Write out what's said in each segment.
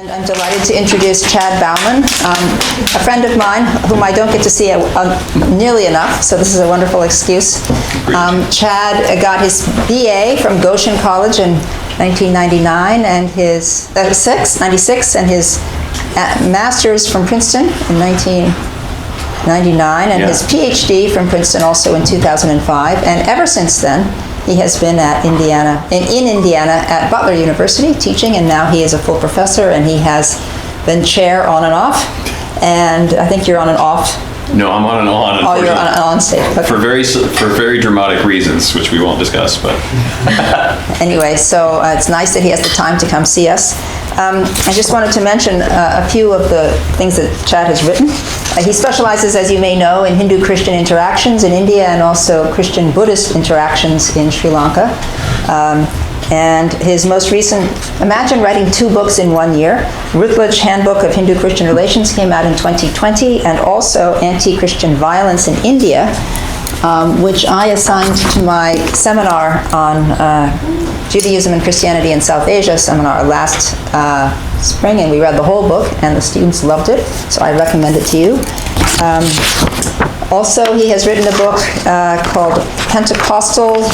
And I'm delighted to introduce Chad Bauman, a friend of mine whom I don't get to see nearly enough, so this is a wonderful excuse. Chad got his BA from Goshen College in 1999 and his 96 and his master's from Princeton in 1999 and his PhD from Princeton also in 2005. And ever since then, he has been at in Indiana at Butler University teaching, and now he is a full professor, and he has been chair on and off. And I think you're on and off. No, I'm on and on. Oh, you're on and on stage. Okay. For very dramatic reasons, which we won't discuss. But anyway, so it's nice that he has the time to come see us. I just wanted to mention a few of the things that Chad has written. He specializes, as you may know, in Hindu-Christian interactions in India and also Christian-Buddhist interactions in Sri Lanka. And his most recent, imagine writing 2 books in 1 year. Routledge Handbook of Hindu-Christian Relations came out in 2020, and also Anti-Christian Violence in India, which I assigned to my seminar on Judaism and Christianity in South Asia seminar last spring, and we read the whole book, and the students loved it, so I recommend it to you. Also, he has written a book called Pentecostals,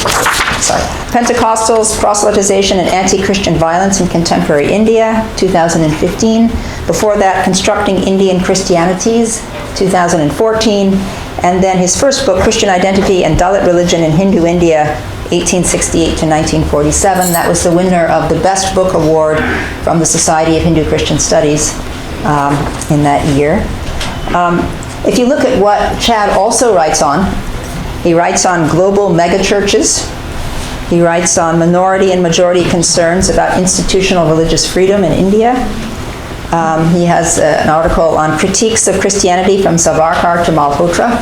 Proselytization and Anti-Christian Violence in Contemporary India, 2015. Before that, Constructing Indian Christianities, 2014. And then his first book, Christian Identity and Dalit Religion in Hindu India, 1868 to 1947. That was the winner of the Best Book Award from the Society of Hindu-Christian Studies in that year. If you look at what Chad also writes on, he writes on global megachurches. He writes on minority and majority concerns about institutional religious freedom in India. He has an article on critiques of Christianity from Savarkar to Malhotra.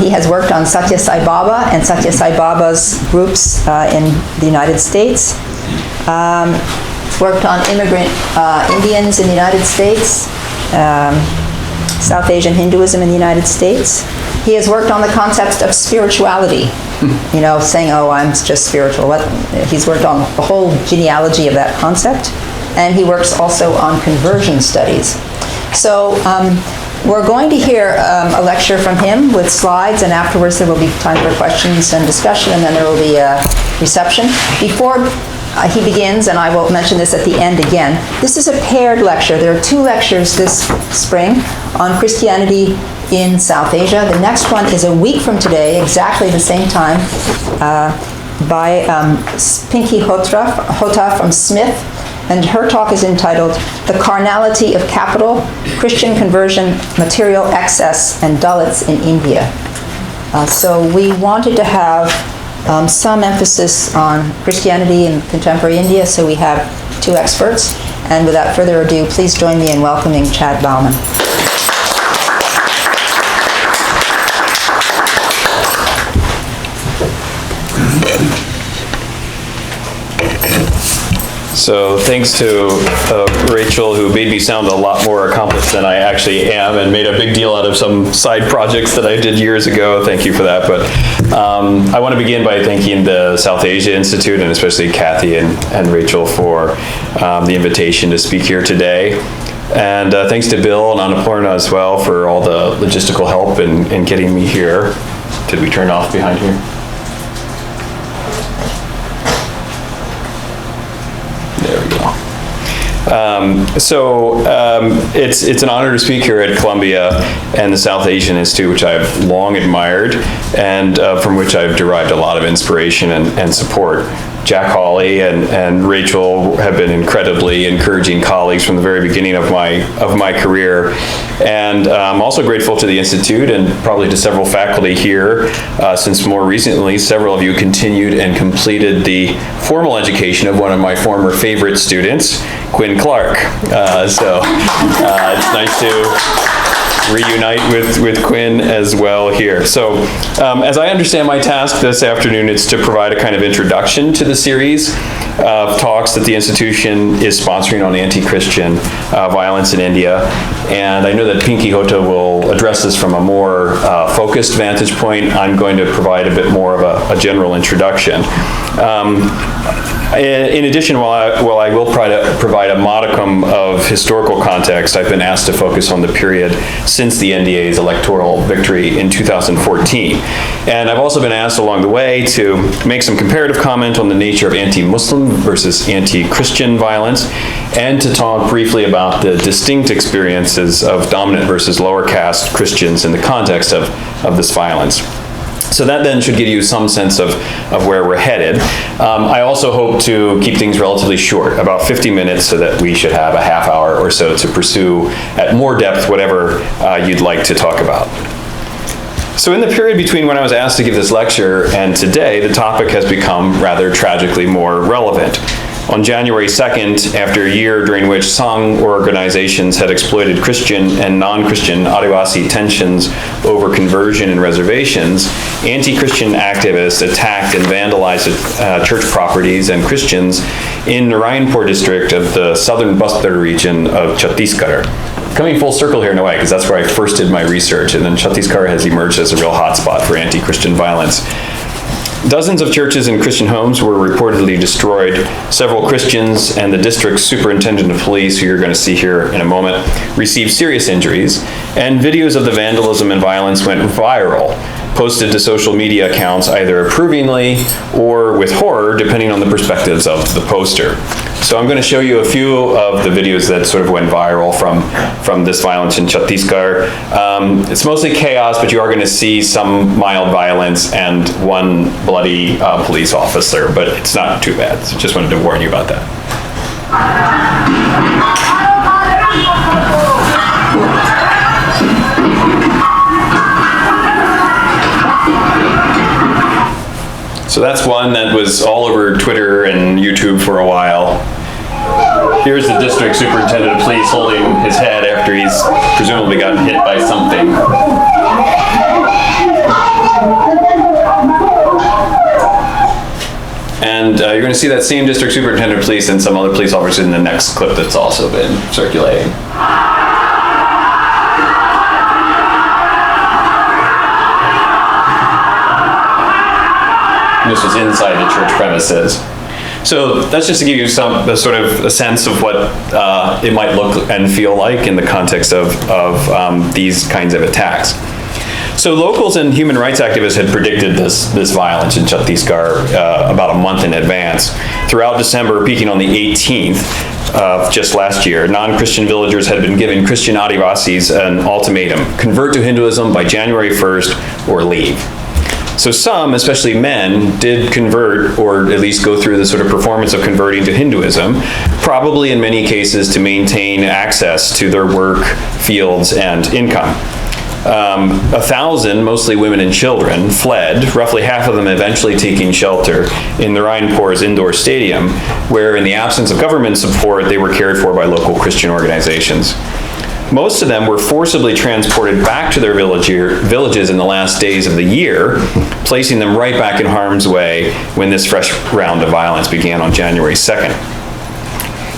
He has worked on Satya Sai Baba and Satya Sai Baba's groups in the United States. Worked on immigrant Indians in the United States, South Asian Hinduism in the United States. He has worked on the concept of spirituality, saying, oh, I'm just spiritual. He's worked on the whole genealogy of that concept. And he works also on conversion studies. So we're going to hear a lecture from him with slides, and afterwards there will be time for questions and discussion, and then there will be a reception. Before he begins, and I will mention this at the end again, this is a paired lecture. There are 2 lectures this spring on Christianity in South Asia. The next one is a week from today, exactly the same time, by Pinky Hota from Smith, and her talk is entitled The Carnality of Capital, Christian Conversion, Material Excess, and Dalits in India. So we wanted to have some emphasis on Christianity in contemporary India, so we have 2 experts. And without further ado, please join me in welcoming Chad Bauman. so thanks to Rachel, who made me sound a lot more accomplished than I actually am, and made a big deal out of some side projects that I did years ago. Thank you for that. But I want to begin by thanking the South Asia Institute, and especially Kathy and Rachel, for the invitation to speak here today. And thanks to Bill and Annapurna as well for all the logistical help in getting me here. Did we turn off behind here? There we go. It's an honor to speak here at Columbia and the South Asian Institute, which I've long admired, and from which I've derived a lot of inspiration and support. Jack Hawley and Rachel have been incredibly encouraging colleagues from the very beginning of my career, and I'm also grateful to the Institute and probably to several faculty here, since more recently several of you continued and completed the formal education of one of my former favorite students, Quinn Clark. It's nice to reunite with Quinn as well here. So as I understand my task this afternoon, it's to provide a kind of introduction to the series of talks that the institution is sponsoring on anti-Christian violence in India. And I know that Pinky Hota will address this from a more focused vantage point. I'm going to provide a bit more of a general introduction. In addition, while I will provide a modicum of historical context, I've been asked to focus on the period since the NDA's electoral victory in 2014. And I've also been asked along the way to make some comparative comment on the nature of anti-Muslim versus anti-Christian violence, and to talk briefly about the distinct experiences of dominant versus lower caste Christians in the context of this violence. So that then should give you some sense of where we're headed. I also hope to keep things relatively short, about 50 minutes, so that we should have a half hour or so to pursue at more depth whatever you'd like to talk about. So in the period between when I was asked to give this lecture and today, the topic has become rather tragically more relevant. On January 2nd, after a year during which Sangh organizations had exploited Christian and non-Christian Adivasi tensions over conversion and reservations, anti-Christian activists attacked and vandalized church properties and Christians in Narayanpur district of the southern Butler region of Chhattisgarh. Coming full circle here in a way, because that's where I first did my research, and then Chhattisgarh has emerged as a real hotspot for anti-Christian violence. Dozens of churches and Christian homes were reportedly destroyed. Several Christians and the district's superintendent of police, who you're going to see here in a moment, received serious injuries, and videos of the vandalism and violence went viral, posted to social media accounts either approvingly or with horror, depending on the perspectives of the poster. So I'm going to show you a few of the videos that sort of went viral from this violence in Chhattisgarh. It's mostly chaos, but you are going to see some mild violence and one bloody police officer, but it's not too bad. So just wanted to warn you about that. So that's one that was all over Twitter and YouTube for a while. Here's the district superintendent of police holding his head after he's presumably gotten hit by something. And you're going to see that same district superintendent of police and some other police officers in the next clip that's also been circulating. This was inside the church premises. So that's just to give you some sort of a sense of what it might look and feel like in the context of these kinds of attacks. So locals and human rights activists had predicted this violence in Chhattisgarh about a month in advance. Throughout December, peaking on the 18th of just last year, non-Christian villagers had been giving Christian Adivasis an ultimatum: convert to Hinduism by January 1st or leave. So some, especially men, did convert, or at least go through the sort of performance of converting to Hinduism, probably in many cases to maintain access to their work, fields, and income. 1,000, mostly women and children, fled, roughly half of them eventually taking shelter in Narayanpur's indoor stadium, where in the absence of government support, they were cared for by local Christian organizations. Most of them were forcibly transported back to their villages in the last days of the year, placing them right back in harm's way when this fresh round of violence began on January 2nd.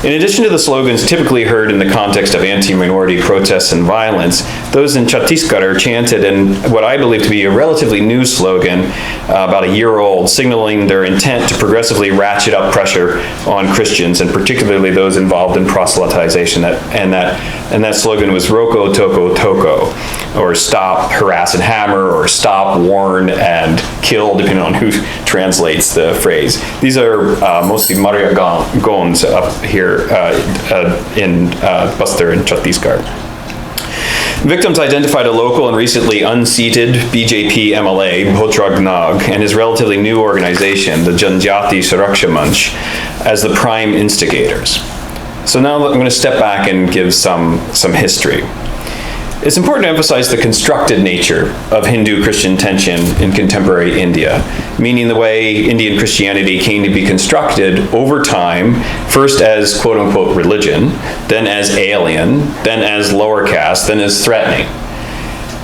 In addition to the slogans typically heard in the context of anti-minority protests and violence, those in Chhattisgarh chanted in what I believe to be a relatively new slogan, about a year old, signaling their intent to progressively ratchet up pressure on Christians, and particularly those involved in proselytization. And that slogan was "Roko Toko Toko," or "Stop, Harass and Hammer," or "Stop, Warn and Kill," depending on who translates the phrase. These are mostly Maria Gons up here in Butler and Chhattisgarh. Victims identified a local and recently unseated BJP MLA, Bhotrag Nag, and his relatively new organization, the Janjati Suraksha Manch, as the prime instigators. So now I'm going to step back and give some history. It's important to emphasize the constructed nature of Hindu-Christian tension in contemporary India, meaning the way Indian Christianity came to be constructed over time, first as quote-unquote religion, then as alien, then as lower caste, then as threatening.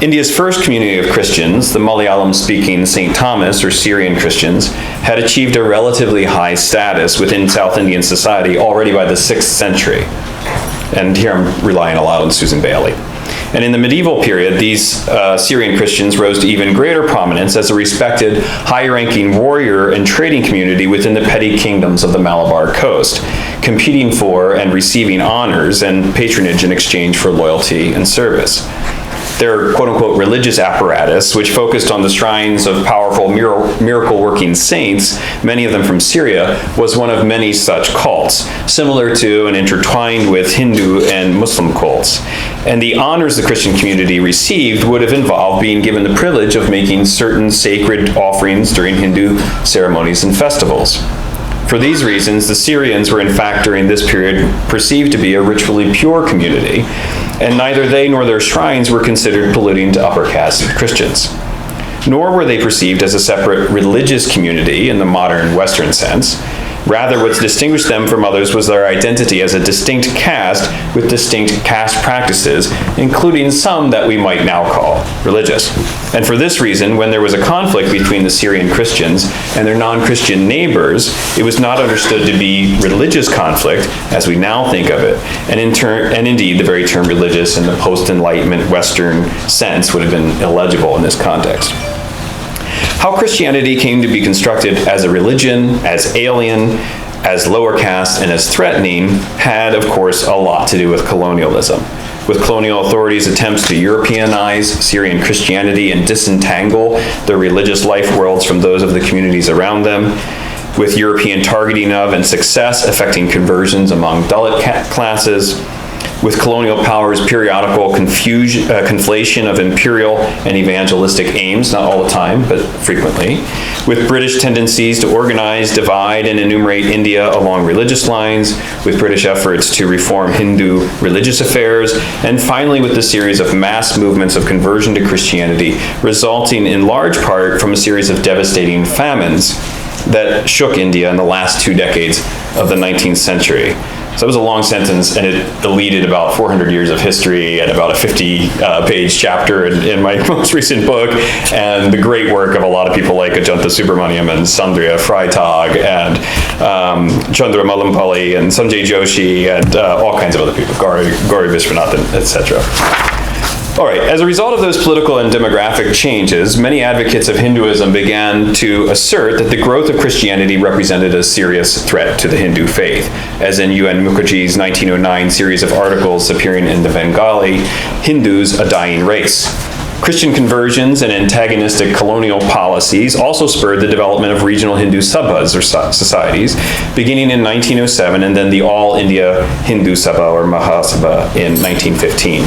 India's first community of Christians, the Malayalam-speaking St. Thomas or Syrian Christians, had achieved a relatively high status within South Indian society already by the 6th century. And here I'm relying a lot on Susan Bailey. And in the medieval period, these Syrian Christians rose to even greater prominence as a respected, high-ranking warrior and trading community within the petty kingdoms of the Malabar coast, competing for and receiving honors and patronage in exchange for loyalty and service. Their quote-unquote religious apparatus, which focused on the shrines of powerful miracle-working saints, many of them from Syria, was one of many such cults, similar to and intertwined with Hindu and Muslim cults. And the honors the Christian community received would have involved being given the privilege of making certain sacred offerings during Hindu ceremonies and festivals. For these reasons, the Syrians were in fact during this period perceived to be a ritually pure community, and neither they nor their shrines were considered polluting to upper caste Christians. Nor were they perceived as a separate religious community in the modern Western sense. Rather, what distinguished them from others was their identity as a distinct caste with distinct caste practices, including some that we might now call religious. And for this reason, when there was a conflict between the Syrian Christians and their non-Christian neighbors, it was not understood to be religious conflict as we now think of it. And indeed, the very term religious in the post-Enlightenment Western sense would have been illegible in this context. How Christianity came to be constructed as a religion, as alien, as lower caste, and as threatening had, of course, a lot to do with colonialism. With colonial authorities' attempts to Europeanize Syrian Christianity and disentangle their religious life worlds from those of the communities around them, with European targeting of and success affecting conversions among Dalit classes, with colonial powers' periodical conflation of imperial and evangelistic aims, not all the time, but frequently, with British tendencies to organize, divide, and enumerate India along religious lines, with British efforts to reform Hindu religious affairs, and finally with the series of mass movements of conversion to Christianity, resulting in large part from a series of devastating famines that shook India in the last 2 decades of the 19th century. So that was a long sentence, and it deleted about 400 years of history and about a 50-page chapter in my most recent book, and the great work of a lot of people like Ajanta Subramaniam and Sandhya Freitag and Chandra Malampalli and Sanjay Joshi and all kinds of other people, Gauri Vishwanathan, etc. All right, as a result of those political and demographic changes, many advocates of Hinduism began to assert that the growth of Christianity represented a serious threat to the Hindu faith, as in UN Mukherjee's 1909 series of articles appearing in the Bengali, Hindus, a Dying Race. Christian conversions and antagonistic colonial policies also spurred the development of regional Hindu sabhas, or societies, beginning in 1907, and then the All India Hindu Sabha, or Mahasabha, in 1915.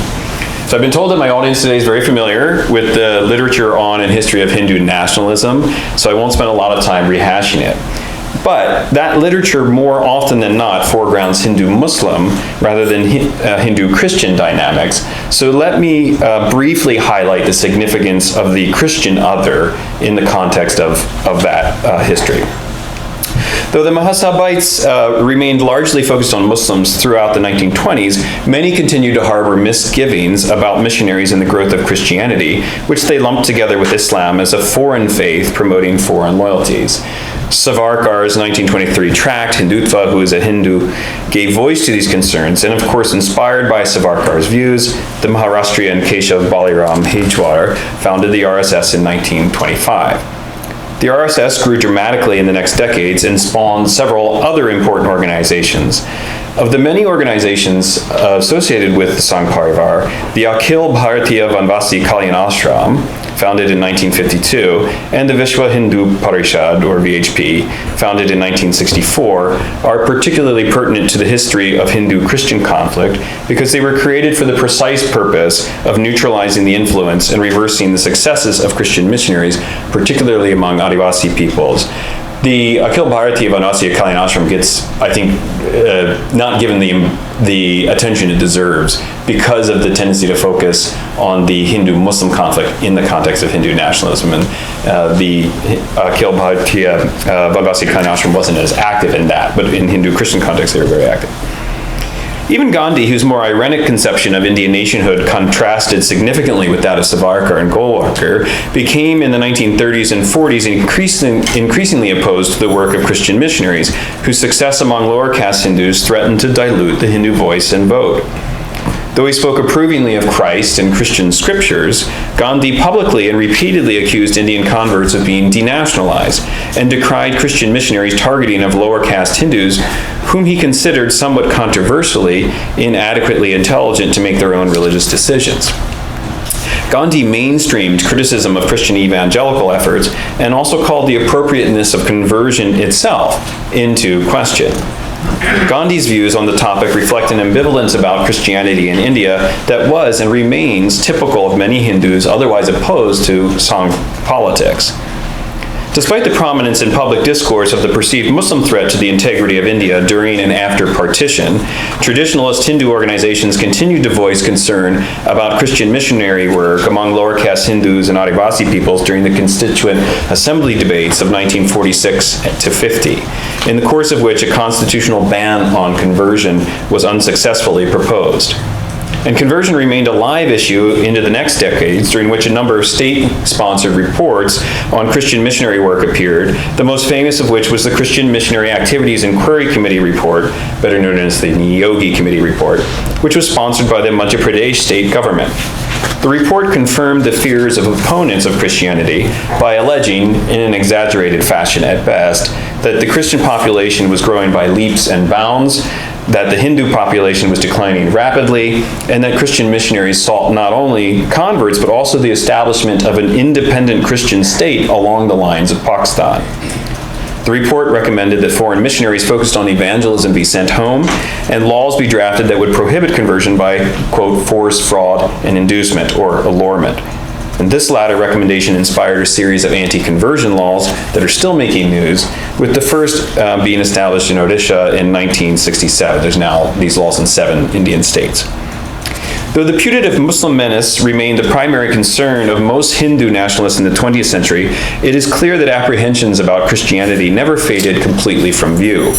So I've been told that my audience today is very familiar with the literature on and history of Hindu nationalism, so I won't spend a lot of time rehashing it. But that literature more often than not foregrounds Hindu-Muslim rather than Hindu-Christian dynamics. So let me briefly highlight the significance of the Christian other in the context of that history. Though the Mahasabhites remained largely focused on Muslims throughout the 1920s, many continued to harbor misgivings about missionaries and the growth of Christianity, which they lumped together with Islam as a foreign faith promoting foreign loyalties. Savarkar's 1923 tract, Hindutva, Who is a Hindu, gave voice to these concerns, and of course, inspired by Savarkar's views, the Maharashtrian Keshav Baliram Hejwar founded the RSS in 1925. The RSS grew dramatically in the next decades and spawned several other important organizations. Of the many organizations associated with the Sangh Parivar, the Akhil Bharatiya Vanvasi Kalyan Ashram, founded in 1952, and the Vishwa Hindu Parishad, or VHP, founded in 1964, are particularly pertinent to the history of Hindu-Christian conflict because they were created for the precise purpose of neutralizing the influence and reversing the successes of Christian missionaries, particularly among Adivasi peoples. The Akhil Bharatiya Vanvasi Kalyan Ashram gets, I think, not given the attention it deserves because of the tendency to focus on the Hindu-Muslim conflict in the context of Hindu nationalism. And the Akhil Bharatiya Vanvasi Kalyan Ashram wasn't as active in that, but in Hindu-Christian context, they were very active. Even Gandhi, whose more ironic conception of Indian nationhood contrasted significantly with that of Savarkar and Golwalkar, became in the 1930s and 40s increasingly opposed to the work of Christian missionaries, whose success among lower caste Hindus threatened to dilute the Hindu voice and vote. Though he spoke approvingly of Christ and Christian scriptures, Gandhi publicly and repeatedly accused Indian converts of being denationalized and decried Christian missionaries' targeting of lower caste Hindus, whom he considered somewhat controversially inadequately intelligent to make their own religious decisions. Gandhi mainstreamed criticism of Christian evangelical efforts and also called the appropriateness of conversion itself into question. Gandhi's views on the topic reflect an ambivalence about Christianity in India that was and remains typical of many Hindus otherwise opposed to Sangh politics. Despite the prominence in public discourse of the perceived Muslim threat to the integrity of India during and after partition, traditionalist Hindu organizations continued to voice concern about Christian missionary work among lower caste Hindus and Adivasi peoples during the Constituent Assembly debates of 1946 to 50, in the course of which a constitutional ban on conversion was unsuccessfully proposed. And conversion remained a live issue into the next decades, during which a number of state-sponsored reports on Christian missionary work appeared, the most famous of which was the Christian Missionary Activities Inquiry Committee Report, better known as the Niyogi Committee Report, which was sponsored by the Madhya Pradesh state government. The report confirmed the fears of opponents of Christianity by alleging, in an exaggerated fashion at best, that the Christian population was growing by leaps and bounds, that the Hindu population was declining rapidly, and that Christian missionaries sought not only converts, but also the establishment of an independent Christian state along the lines of Pakistan. The report recommended that foreign missionaries focused on evangelism be sent home, and laws be drafted that would prohibit conversion by, quote, force, fraud, and inducement, or allurement. And this latter recommendation inspired a series of anti-conversion laws that are still making news, with the first being established in Odisha in 1967. There's now these laws in 7 Indian states. Though the putative Muslim menace remained the primary concern of most Hindu nationalists in the 20th century, it is clear that apprehensions about Christianity never faded completely from view.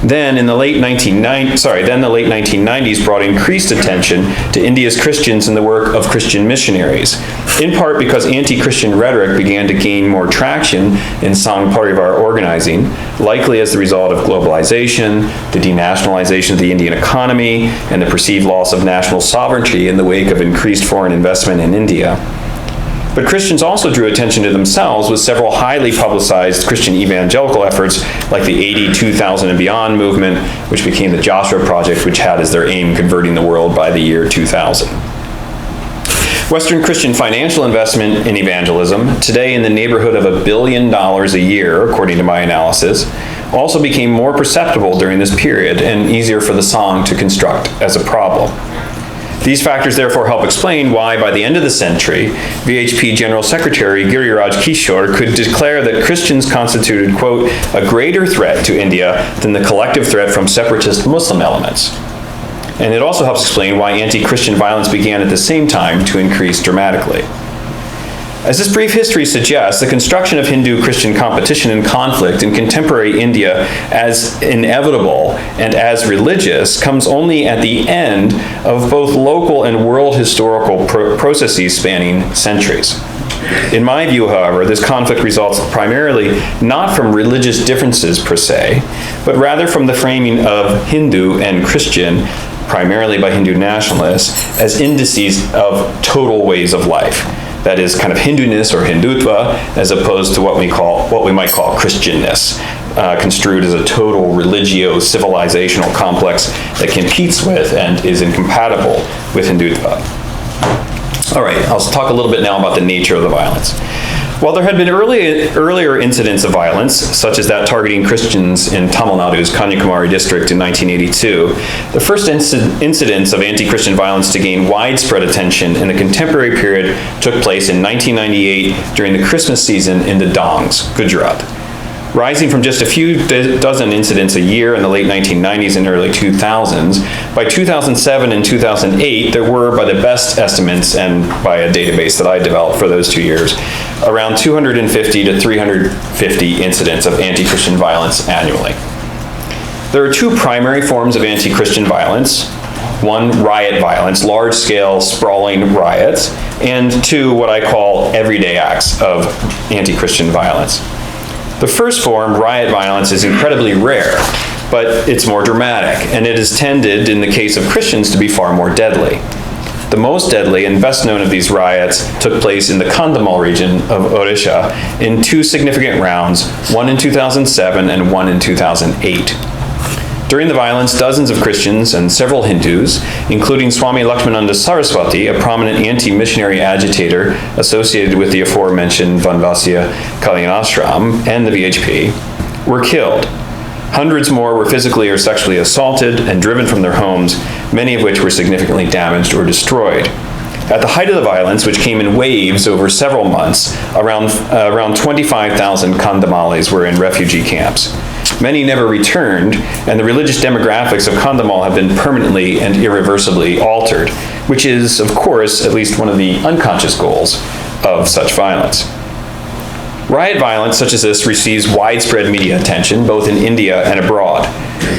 Then the late 1990s brought increased attention to India's Christians and the work of Christian missionaries, in part because anti-Christian rhetoric began to gain more traction in Sangh Parivar organizing, likely as the result of globalization, the denationalization of the Indian economy, and the perceived loss of national sovereignty in the wake of increased foreign investment in India. But Christians also drew attention to themselves with several highly publicized Christian evangelical efforts like the 2000 and Beyond movement, which became the Joshua Project, which had as their aim converting the world by the year 2000. Western Christian financial investment in evangelism, today in the neighborhood of $1 billion a year, according to my analysis, also became more perceptible during this period and easier for the Sangh to construct as a problem. These factors therefore help explain why, by the end of the century, VHP General Secretary Giriraj Kishore could declare that Christians constituted, quote, a greater threat to India than the collective threat from separatist Muslim elements. And it also helps explain why anti-Christian violence began at the same time to increase dramatically. As this brief history suggests, the construction of Hindu-Christian competition and conflict in contemporary India as inevitable and as religious comes only at the end of both local and world historical processes spanning centuries. In my view, however, this conflict results primarily not from religious differences per se, but rather from the framing of Hindu and Christian, primarily by Hindu nationalists, as indices of total ways of life. That is kind of Hinduness or Hindutva, as opposed to what we might call Christianness, construed as a total religio-civilizational complex that competes with and is incompatible with Hindutva. All right, I'll talk a little bit now about the nature of the violence. While there had been earlier incidents of violence, such as that targeting Christians in Tamil Nadu's Kanyakumari district in 1982, the first incidents of anti-Christian violence to gain widespread attention in the contemporary period took place in 1998 during the Christmas season in the Dongs, Gujarat. Rising from just a few dozen incidents a year in the late 1990s and early 2000s, by 2007 and 2008, there were, by the best estimates and by a database that I developed for those 2 years, around 250 to 350 incidents of anti-Christian violence annually. There are two primary forms of anti-Christian violence. One, riot violence, large-scale sprawling riots, and two, what I call everyday acts of anti-Christian violence. The first form, riot violence, is incredibly rare, but it's more dramatic, and it is tended, in the case of Christians, to be far more deadly. The most deadly and best known of these riots took place in the Kandhamal region of Odisha in two significant rounds, one in 2007 and one in 2008. During the violence, dozens of Christians and several Hindus, including Swami Lakshmananda Saraswati, a prominent anti-missionary agitator associated with the aforementioned Vanvasya Kalyanashram and the VHP, were killed. Hundreds more were physically or sexually assaulted and driven from their homes, many of which were significantly damaged or destroyed. At the height of the violence, which came in waves over several months, around 25,000 Kandhamalis were in refugee camps. Many never returned, and the religious demographics of Kandhamal have been permanently and irreversibly altered, which is, of course, at least one of the unconscious goals of such violence. Riot violence such as this receives widespread media attention, both in India and abroad.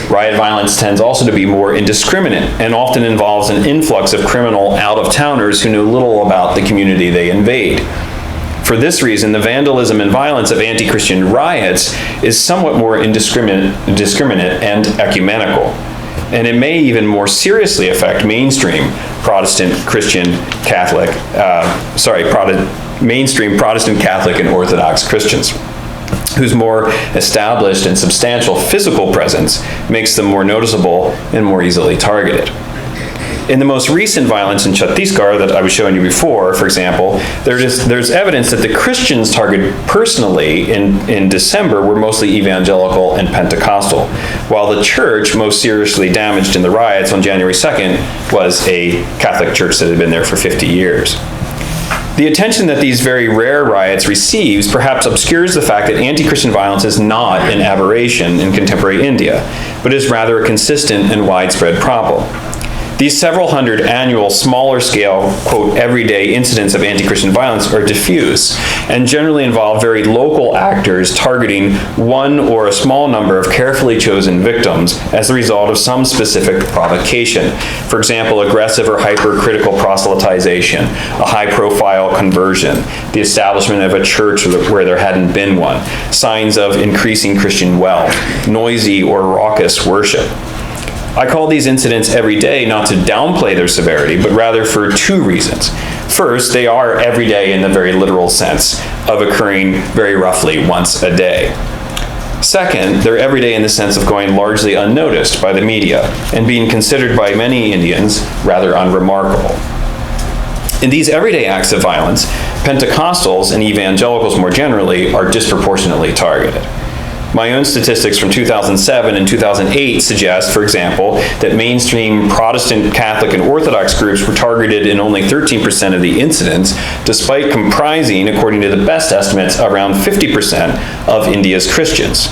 Riot violence tends also to be more indiscriminate and often involves an influx of criminal out-of-towners who know little about the community they invade. For this reason, the vandalism and violence of anti-Christian riots is somewhat more indiscriminate and ecumenical. And it may even more seriously affect mainstream mainstream Protestant, Catholic, and Orthodox Christians, whose more established and substantial physical presence makes them more noticeable and more easily targeted. In the most recent violence in Chhattisgarh that I was showing you before, for example, there's evidence that the Christians targeted personally in December were mostly evangelical and Pentecostal, while the church most seriously damaged in the riots on January 2nd was a Catholic church that had been there for 50 years. The attention that these very rare riots receives perhaps obscures the fact that anti-Christian violence is not an aberration in contemporary India, but is rather a consistent and widespread problem. These several hundred annual, smaller-scale, quote, everyday incidents of anti-Christian violence are diffuse and generally involve very local actors targeting one or a small number of carefully chosen victims as the result of some specific provocation. For example, aggressive or hypercritical proselytization, a high-profile conversion, the establishment of a church where there hadn't been one, signs of increasing Christian wealth, noisy or raucous worship. I call these incidents every day not to downplay their severity, but rather for two reasons. First, they are every day in the very literal sense of occurring very roughly once a day. Second, they're every day in the sense of going largely unnoticed by the media and being considered by many Indians rather unremarkable. In these everyday acts of violence, Pentecostals and evangelicals more generally are disproportionately targeted. My own statistics from 2007 and 2008 suggest, for example, that mainstream Protestant, Catholic, and Orthodox groups were targeted in only 13% of the incidents, despite comprising, according to the best estimates, around 50% of India's Christians.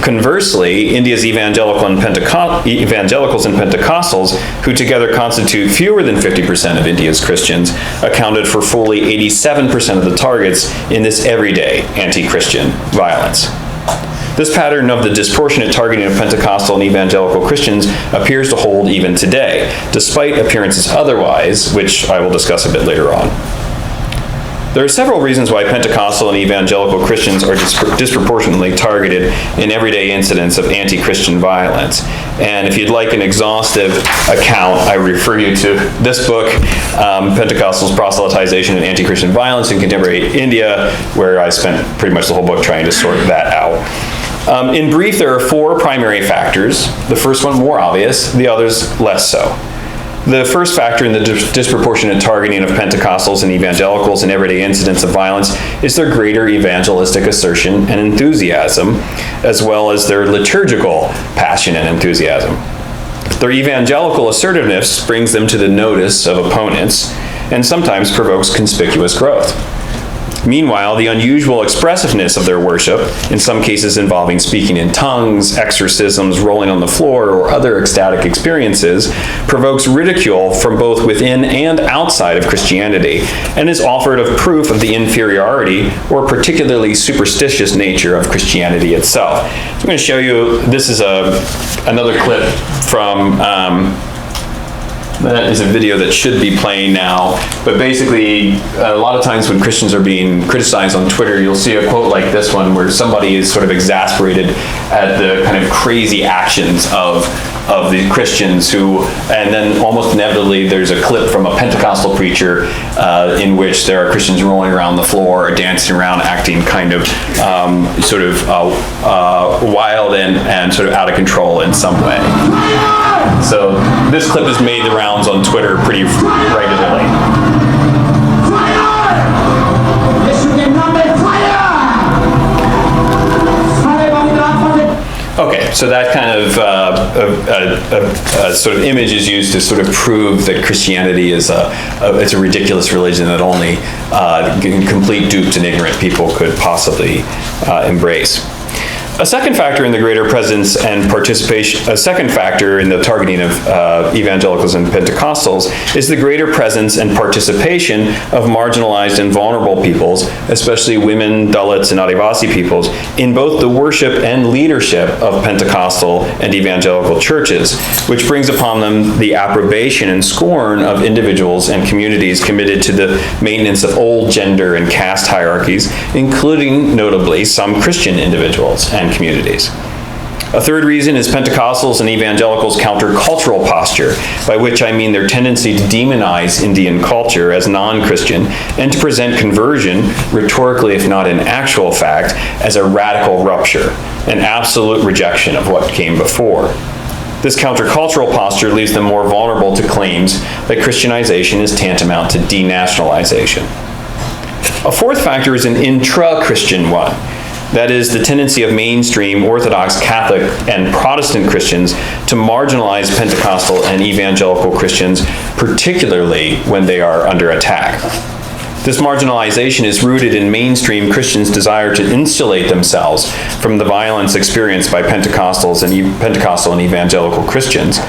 Conversely, India's evangelicals and Pentecostals, who together constitute fewer than 50% of India's Christians, accounted for fully 87% of the targets in this everyday anti-Christian violence. This pattern of the disproportionate targeting of Pentecostal and evangelical Christians appears to hold even today, despite appearances otherwise, which I will discuss a bit later on. There are several reasons why Pentecostal and evangelical Christians are disproportionately targeted in everyday incidents of anti-Christian violence. And if you'd like an exhaustive account, I refer you to this book, Pentecostals, Proselytization, and Anti-Christian Violence in Contemporary India, where I spent pretty much the whole book trying to sort that out. In brief, there are four primary factors. The first one more obvious, the others less so. The first factor in the disproportionate targeting of Pentecostals and evangelicals in everyday incidents of violence is their greater evangelistic assertion and enthusiasm, as well as their liturgical passion and enthusiasm. Their evangelical assertiveness brings them to the notice of opponents and sometimes provokes conspicuous growth. Meanwhile, the unusual expressiveness of their worship, in some cases involving speaking in tongues, exorcisms, rolling on the floor, or other ecstatic experiences, provokes ridicule from both within and outside of Christianity, and is offered as proof of the inferiority or particularly superstitious nature of Christianity itself. So I'm going to show you, this is another clip from that is a video that should be playing now, but basically a lot of times when Christians are being criticized on Twitter, you'll see a quote like this one where somebody is sort of exasperated at the kind of crazy actions of the Christians who, and then almost inevitably there's a clip from a Pentecostal preacher in which there are Christians rolling around the floor, dancing around, acting kind of wild and sort of out of control in some way. So this clip has made the rounds on Twitter pretty regularly. Okay, so that kind of sort of image is used to sort of prove that Christianity is it's a ridiculous religion that only complete duped and ignorant people could possibly embrace. A second factor in the greater presence and participation, a second factor in the targeting of evangelicals and Pentecostals is the greater presence and participation of marginalized and vulnerable peoples, especially women, Dalits, and Adivasi peoples, in both the worship and leadership of Pentecostal and evangelical churches, which brings upon them the approbation and scorn of individuals and communities committed to the maintenance of old gender and caste hierarchies, including, notably, some Christian individuals and communities. A third reason is Pentecostals and evangelicals' countercultural posture, by which I mean their tendency to demonize Indian culture as non-Christian and to present conversion, rhetorically if not in actual fact, as a radical rupture, an absolute rejection of what came before. This countercultural posture leaves them more vulnerable to claims that Christianization is tantamount to denationalization. A fourth factor is an intra-Christian one. That is, the tendency of mainstream Orthodox, Catholic, and Protestant Christians to marginalize Pentecostal and evangelical Christians, particularly when they are under attack. This marginalization is rooted in mainstream Christians' desire to insulate themselves from the violence experienced by Pentecostal and evangelical Christians,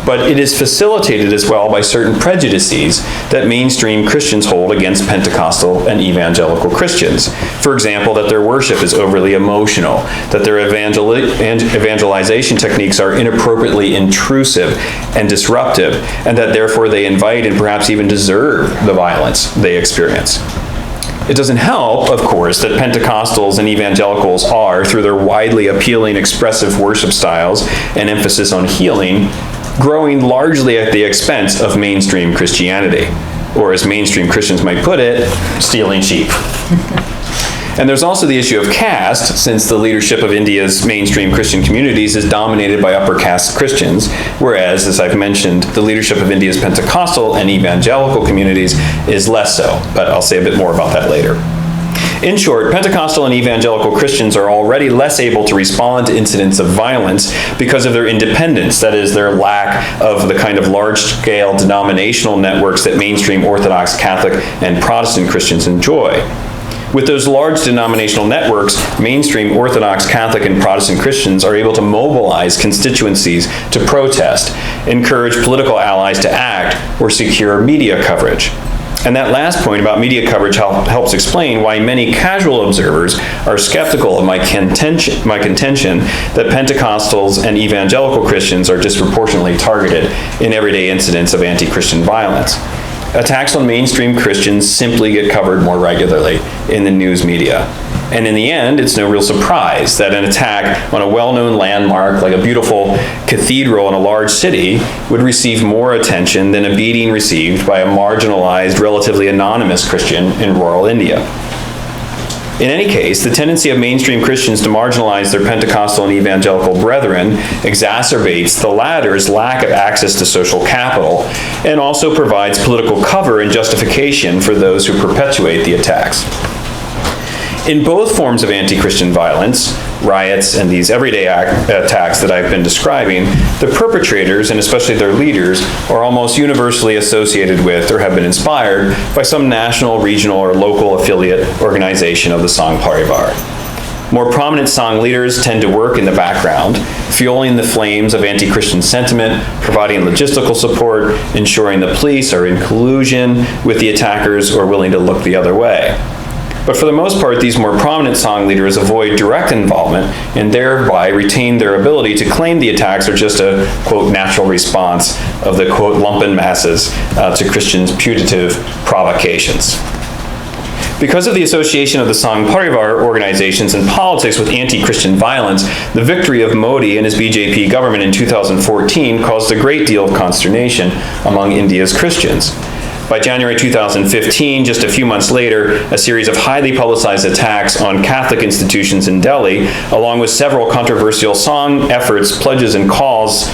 but it is facilitated as well by certain prejudices that mainstream Christians hold against Pentecostal and evangelical Christians. For example, that their worship is overly emotional, that their evangelization techniques are inappropriately intrusive and disruptive, and that therefore they invite and perhaps even deserve the violence they experience. It doesn't help, of course, that Pentecostals and evangelicals are, through their widely appealing expressive worship styles and emphasis on healing, growing largely at the expense of mainstream Christianity, or as mainstream Christians might put it, stealing sheep. And there's also the issue of caste, since the leadership of India's mainstream Christian communities is dominated by upper caste Christians, whereas, as I've mentioned, the leadership of India's Pentecostal and evangelical communities is less so, but I'll say a bit more about that later. In short, Pentecostal and evangelical Christians are already less able to respond to incidents of violence because of their independence, that is, their lack of the kind of large-scale denominational networks that mainstream Orthodox, Catholic, and Protestant Christians enjoy. With those large denominational networks, mainstream Orthodox, Catholic, and Protestant Christians are able to mobilize constituencies to protest, encourage political allies to act, or secure media coverage. And that last point about media coverage helps explain why many casual observers are skeptical of my contention that Pentecostals and evangelical Christians are disproportionately targeted in everyday incidents of anti-Christian violence. Attacks on mainstream Christians simply get covered more regularly in the news media. And in the end, it's no real surprise that an attack on a well-known landmark like a beautiful cathedral in a large city would receive more attention than a beating received by a marginalized, relatively anonymous Christian in rural India. In any case, the tendency of mainstream Christians to marginalize their Pentecostal and evangelical brethren exacerbates the latter's lack of access to social capital and also provides political cover and justification for those who perpetuate the attacks. In both forms of anti-Christian violence, riots and these everyday attacks that I've been describing, the perpetrators, and especially their leaders, are almost universally associated with or have been inspired by some national, regional, or local affiliate organization of the Sangh Parivar. More prominent Sangh leaders tend to work in the background, fueling the flames of anti-Christian sentiment, providing logistical support, ensuring the police are in collusion with the attackers or willing to look the other way. But for the most part, these more prominent Sangh leaders avoid direct involvement and thereby retain their ability to claim the attacks are just a, quote, natural response of the, quote, lumpen masses to Christians' putative provocations. Because of the association of the Sangh Parivar organizations and politics with anti-Christian violence, the victory of Modi and his BJP government in 2014 caused a great deal of consternation among India's Christians. By January 2015, just a few months later, a series of highly publicized attacks on Catholic institutions in Delhi, along with several controversial Sangh efforts, pledges, and calls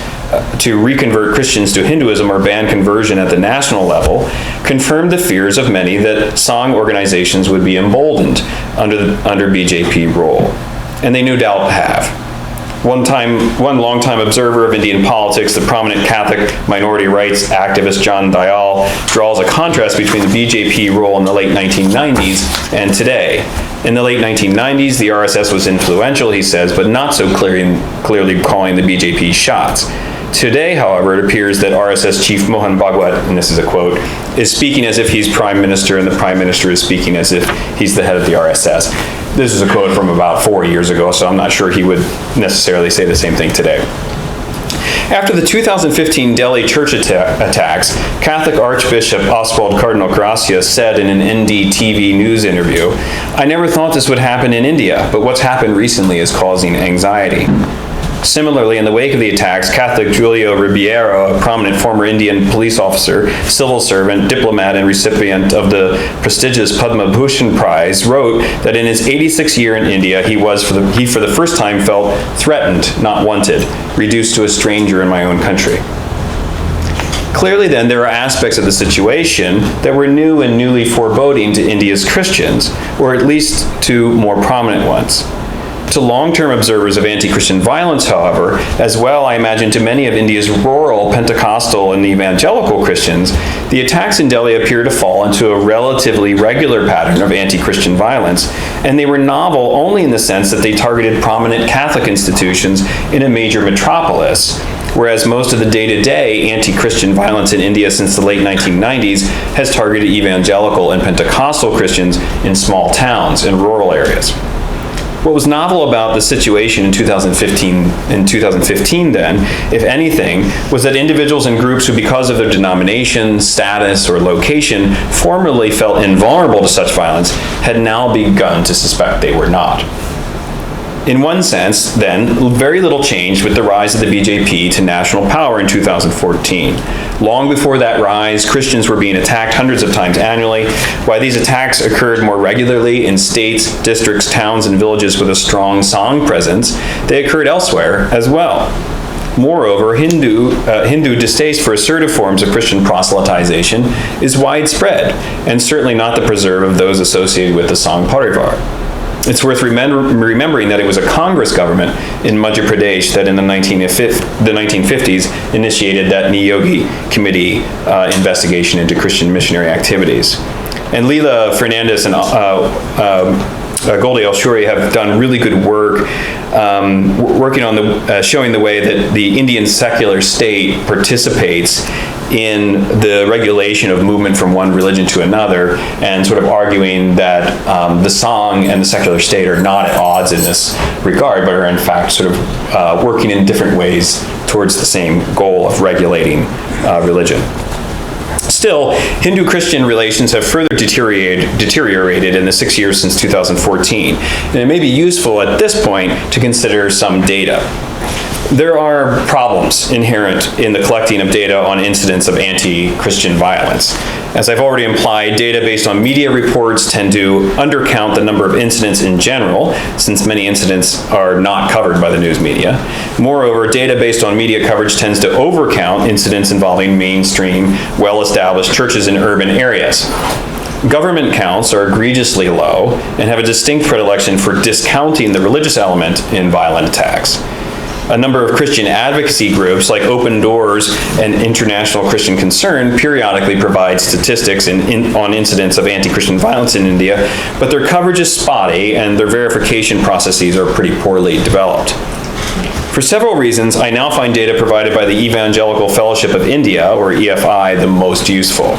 to reconvert Christians to Hinduism or ban conversion at the national level, confirmed the fears of many that Sangh organizations would be emboldened under BJP rule. And they no doubt have. One longtime observer of Indian politics, the prominent Catholic minority rights activist John Dayal, draws a contrast between the BJP role in the late 1990s and today. In the late 1990s, the RSS was influential, he says, but not so clearly calling the BJP shots. Today, however, it appears that RSS chief Mohan Bhagwat, and this is a quote, is speaking as if he's prime minister and the prime minister is speaking as if he's the head of the RSS. This is a quote from about 4 years ago, so I'm not sure he would necessarily say the same thing today. After the 2015 Delhi church attacks, Catholic Archbishop Oswald Cardinal Gracia said in an NDTV news interview, "I never thought this would happen in India, but what's happened recently is causing anxiety." Similarly, in the wake of the attacks, Catholic Julio Ribeiro, a prominent former Indian police officer, civil servant, diplomat, and recipient of the prestigious Padma Bhushan Prize, wrote that in his 86th year in India, he for the first time felt threatened, not wanted, reduced to a stranger in my own country. Clearly then, there are aspects of the situation that were new and newly foreboding to India's Christians, or at least to more prominent ones. To long-term observers of anti-Christian violence, however, as well, I imagine, to many of India's rural Pentecostal and evangelical Christians, the attacks in Delhi appear to fall into a relatively regular pattern of anti-Christian violence, and they were novel only in the sense that they targeted prominent Catholic institutions in a major metropolis, whereas most of the day-to-day anti-Christian violence in India since the late 1990s has targeted evangelical and Pentecostal Christians in small towns and rural areas. What was novel about the situation in 2015 then, if anything, was that individuals and groups who, because of their denomination, status, or location, formerly felt invulnerable to such violence, had now begun to suspect they were not. In one sense, then, very little changed with the rise of the BJP to national power in 2014. Long before that rise, Christians were being attacked hundreds of times annually. While these attacks occurred more regularly in states, districts, towns, and villages with a strong Sangh presence, they occurred elsewhere as well. Moreover, Hindu distaste for assertive forms of Christian proselytization is widespread, and certainly not the preserve of those associated with the Sangh Parivar. It's worth remembering that it was a Congress government in Madhya Pradesh that in the 1950s initiated that Niyogi Committee investigation into Christian missionary activities. And Leela Fernandez and Goldie Al-Shuri have done really good work working on showing the way that the Indian secular state participates in the regulation of movement from one religion to another, and sort of arguing that the Sangh and the secular state are not at odds in this regard, but are in fact sort of working in different ways towards the same goal of regulating religion. Still, Hindu-Christian relations have further deteriorated in the 6 years since 2014, and it may be useful at this point to consider some data. There are problems inherent in the collecting of data on incidents of anti-Christian violence. As I've already implied, data based on media reports tend to undercount the number of incidents in general, since many incidents are not covered by the news media. Moreover, data based on media coverage tends to overcount incidents involving mainstream, well-established churches in urban areas. Government counts are egregiously low and have a distinct predilection for discounting the religious element in violent attacks. A number of Christian advocacy groups like Open Doors and International Christian Concern periodically provide statistics on incidents of anti-Christian violence in India, but their coverage is spotty and their verification processes are pretty poorly developed. For several reasons, I now find data provided by the Evangelical Fellowship of India, or EFI, the most useful.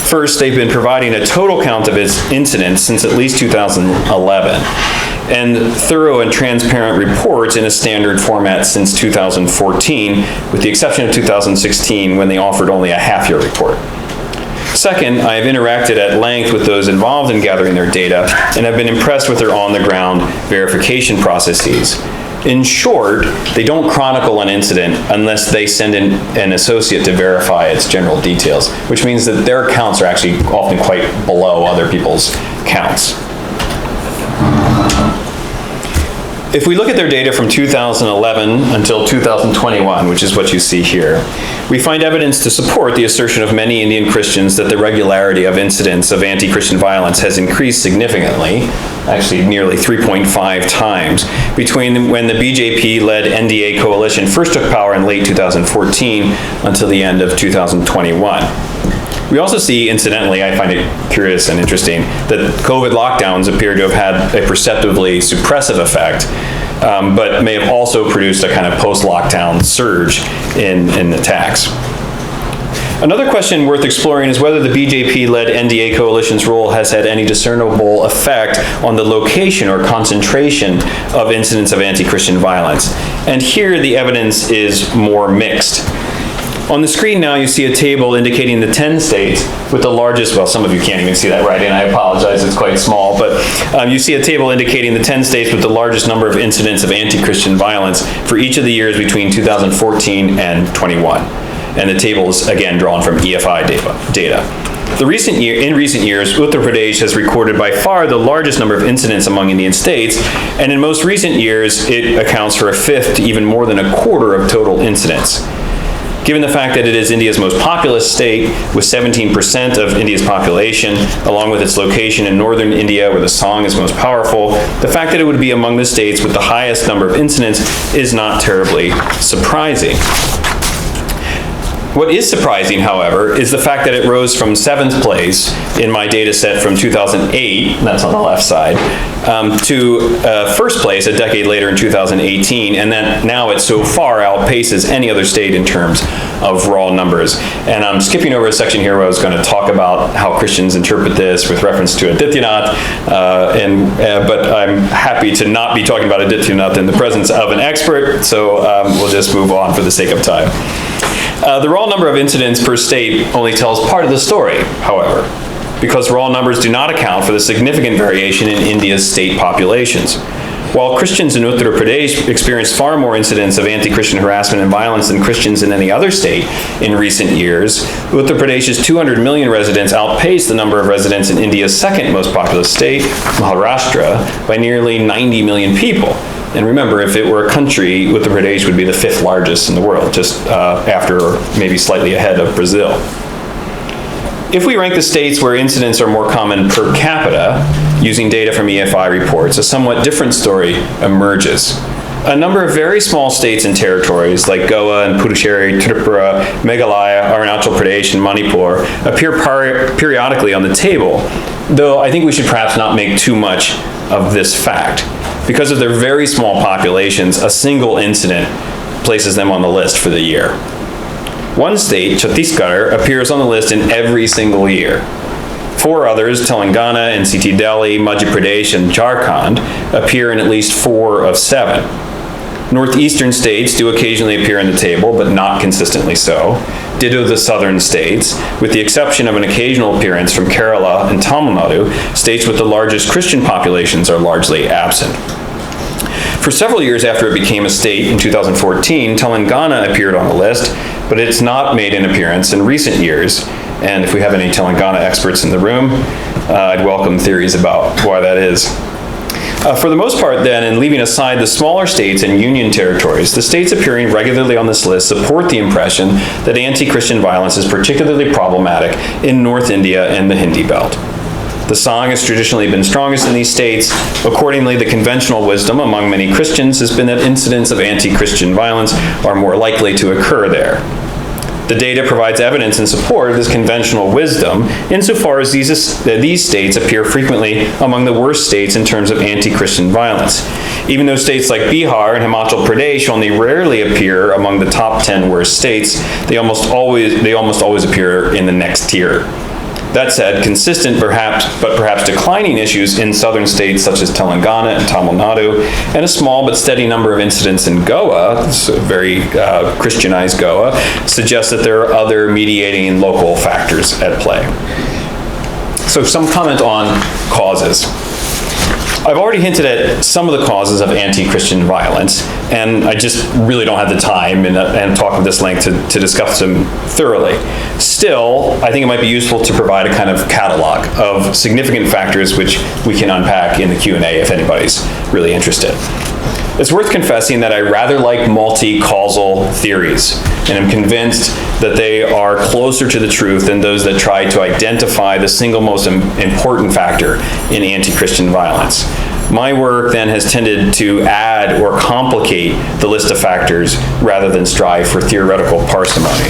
First, they've been providing a total count of its incidents since at least 2011, and thorough and transparent reports in a standard format since 2014, with the exception of 2016 when they offered only a half-year report. Second, I have interacted at length with those involved in gathering their data and have been impressed with their on-the-ground verification processes. In short, they don't chronicle an incident unless they send in an associate to verify its general details, which means that their counts are actually often quite below other people's counts. If we look at their data from 2011 until 2021, which is what you see here, we find evidence to support the assertion of many Indian Christians that the regularity of incidents of anti-Christian violence has increased significantly, actually nearly 3.5 times, between when the BJP-led NDA coalition first took power in late 2014 until the end of 2021. We also see, incidentally, I find it curious and interesting, that COVID lockdowns appear to have had a perceptibly suppressive effect, but may have also produced a kind of post-lockdown surge in attacks. Another question worth exploring is whether the BJP-led NDA coalition's role has had any discernible effect on the location or concentration of incidents of anti-Christian violence. And here the evidence is more mixed. On the screen now you see a table indicating the 10 states with the largest, well, some of you can't even see that right, and I apologize, it's quite small, but you see a table indicating the 10 states with the largest number of incidents of anti-Christian violence for each of the years between 2014 and 21. And the table is, again, drawn from EFI data. In recent years, Uttar Pradesh has recorded by far the largest number of incidents among Indian states, and in most recent years, it accounts for a fifth to even more than a quarter of total incidents. Given the fact that it is India's most populous state, with 17% of India's population, along with its location in northern India where the song is most powerful, the fact that it would be among the states with the highest number of incidents is not terribly surprising. What is surprising, however, is the fact that it rose from 7th place in my data set from 2008, that's on the left side, to first place a decade later in 2018, and that now it so far outpaces any other state in terms of raw numbers. And I'm skipping over a section here where I was going to talk about how Christians interpret this with reference to Adityaнаth, but I'm happy to not be talking about Adityaнаth in the presence of an expert, so we'll just move on for the sake of time. The raw number of incidents per state only tells part of the story, however, because raw numbers do not account for the significant variation in India's state populations. While Christians in Uttar Pradesh experienced far more incidents of anti-Christian harassment and violence than Christians in any other state in recent years, Uttar Pradesh's 200 million residents outpaced the number of residents in India's second most populous state, Maharashtra, by nearly 90 million people. And remember, if it were a country, Uttar Pradesh would be the 5th largest in the world, just after or maybe slightly ahead of Brazil. If we rank the states where incidents are more common per capita, using data from EFI reports, a somewhat different story emerges. A number of very small states and territories, like Goa and Puducherry, Tripura, Meghalaya, Arunachal Pradesh, and Manipur, appear periodically on the table, though I think we should perhaps not make too much of this fact. Because of their very small populations, a single incident places them on the list for the year. One state, Chhattisgarh, appears on the list in every single year. 4 others, Telangana, NCT Delhi, Madhya Pradesh, and Jharkhand, appear in at least 4 of 7. Northeastern states do occasionally appear in the table, but not consistently so. Ditto the southern states, with the exception of an occasional appearance from Kerala and Tamil Nadu, states with the largest Christian populations are largely absent. For several years after it became a state in 2014, Telangana appeared on the list, but it's not made an appearance in recent years. And if we have any Telangana experts in the room, I'd welcome theories about why that is. For the most part, then, and leaving aside the smaller states and union territories, the states appearing regularly on this list support the impression that anti-Christian violence is particularly problematic in North India and the Hindi Belt. The Sangh has traditionally been strongest in these states. Accordingly, the conventional wisdom among many Christians has been that incidents of anti-Christian violence are more likely to occur there. The data provides evidence in support of this conventional wisdom insofar as these states appear frequently among the worst states in terms of anti-Christian violence. Even though states like Bihar and Himachal Pradesh only rarely appear among the top 10 worst states, they almost always appear in the next tier. That said, consistent but perhaps declining issues in southern states such as Telangana and Tamil Nadu, and a small but steady number of incidents in Goa, so very Christianized Goa, suggest that there are other mediating local factors at play. So some comment on causes. I've already hinted at some of the causes of anti-Christian violence, and I just really don't have the time and talk of this length to discuss them thoroughly. Still, I think it might be useful to provide a kind of catalog of significant factors which we can unpack in the Q&A if anybody's really interested. It's worth confessing that I rather like multi-causal theories, and am convinced that they are closer to the truth than those that try to identify the single most important factor in anti-Christian violence. My work then has tended to add or complicate the list of factors rather than strive for theoretical parsimony.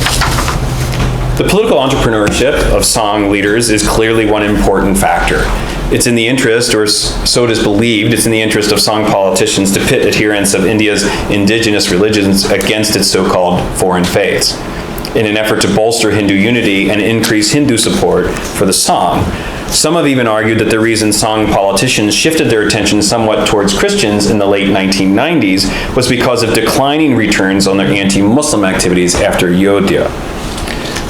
The political entrepreneurship of Sangh leaders is clearly one important factor. It's in the interest, or so it is believed, it's in the interest of Sangh politicians to pit adherents of India's indigenous religions against its so-called foreign faiths, in an effort to bolster Hindu unity and increase Hindu support for the Sangh. Some have even argued that the reason Sangh politicians shifted their attention somewhat towards Christians in the late 1990s was because of declining returns on their anti-Muslim activities after Ayodhya.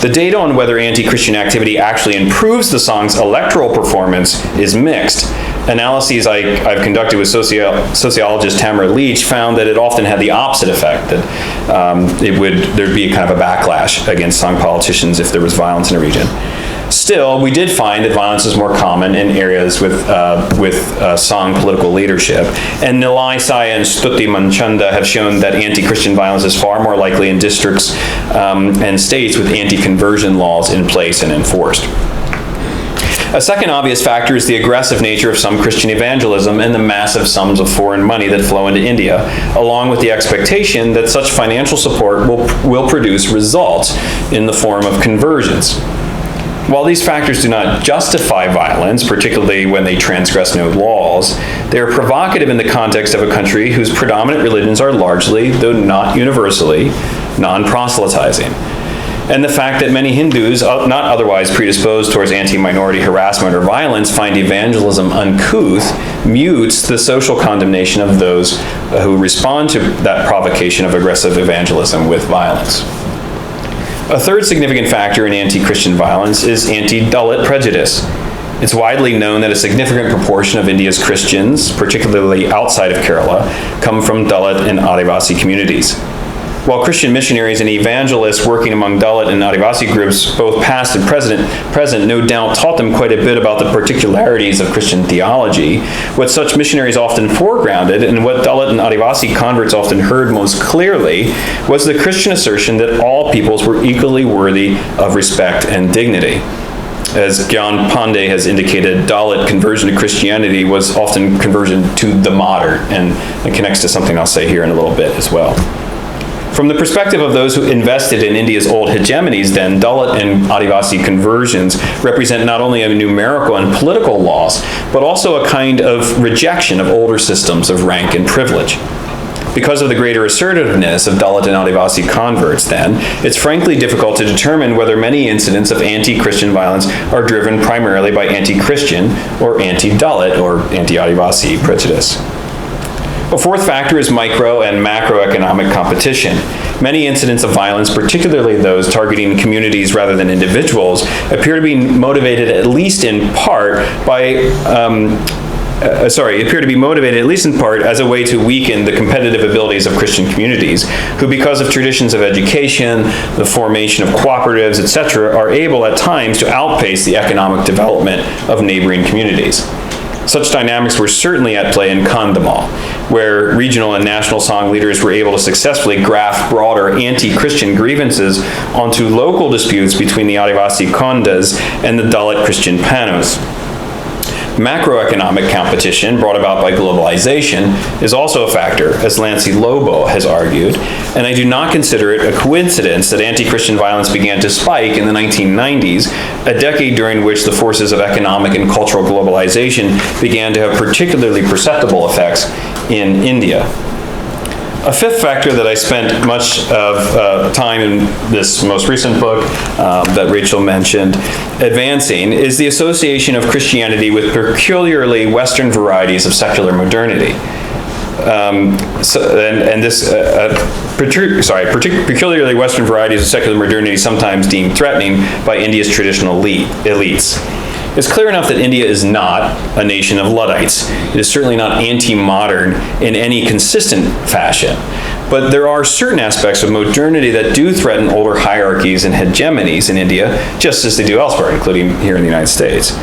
The data on whether anti-Christian activity actually improves the Sangh's electoral performance is mixed. Analyses I've conducted with sociologist Tamara Leach found that it often had the opposite effect, that there'd be a kind of a backlash against Sangh politicians if there was violence in a region. Still, we did find that violence is more common in areas with Sangh political leadership, and Nilai Sai and Stuti Manchanda have shown that anti-Christian violence is far more likely in districts and states with anti-conversion laws in place and enforced. A second obvious factor is the aggressive nature of some Christian evangelism and the massive sums of foreign money that flow into India, along with the expectation that such financial support will produce results in the form of conversions. While these factors do not justify violence, particularly when they transgress no laws, they are provocative in the context of a country whose predominant religions are largely, though not universally, non-proselytizing. And the fact that many Hindus, not otherwise predisposed towards anti-minority harassment or violence, find evangelism uncouth, mutes the social condemnation of those who respond to that provocation of aggressive evangelism with violence. A third significant factor in anti-Christian violence is anti-Dalit prejudice. It's widely known that a significant proportion of India's Christians, particularly outside of Kerala, come from Dalit and Adivasi communities. While Christian missionaries and evangelists working among Dalit and Adivasi groups, both past and present, no doubt taught them quite a bit about the particularities of Christian theology, what such missionaries often foregrounded, and what Dalit and Adivasi converts often heard most clearly, was the Christian assertion that all peoples were equally worthy of respect and dignity. As Gyan Pandey has indicated, Dalit conversion to Christianity was often conversion to the modern, and it connects to something I'll say here in a little bit as well. From the perspective of those who invested in India's old hegemonies, then, Dalit and Adivasi conversions represent not only a numerical and political loss, but also a kind of rejection of older systems of rank and privilege. Because of the greater assertiveness of Dalit and Adivasi converts, then, it's frankly difficult to determine whether many incidents of anti-Christian violence are driven primarily by anti-Christian or anti-Dalit or anti-Adivasi prejudice. A fourth factor is micro and macroeconomic competition. Many incidents of violence, particularly those targeting communities rather than individuals, appear to be motivated at least in part as a way to weaken the competitive abilities of Christian communities, who, because of traditions of education, the formation of cooperatives, etc., are able at times to outpace the economic development of neighboring communities. Such dynamics were certainly at play in Kandhamal, where regional and national Sangh leaders were able to successfully graft broader anti-Christian grievances onto local disputes between the Adivasi Kondas and the Dalit Christian Panus. Macroeconomic competition brought about by globalization is also a factor, as Lancy Lobo has argued, and I do not consider it a coincidence that anti-Christian violence began to spike in the 1990s, a decade during which the forces of economic and cultural globalization began to have particularly perceptible effects in India. A fifth factor that I spent much of time in this most recent book that Rachel mentioned advancing is the association of Christianity with peculiarly Western varieties of secular modernity. Peculiarly Western varieties of secular modernity sometimes deemed threatening by India's traditional elites. It's clear enough that India is not a nation of Luddites. It is certainly not anti-modern in any consistent fashion. But there are certain aspects of modernity that do threaten older hierarchies and hegemonies in India, just as they do elsewhere, including here in the United States.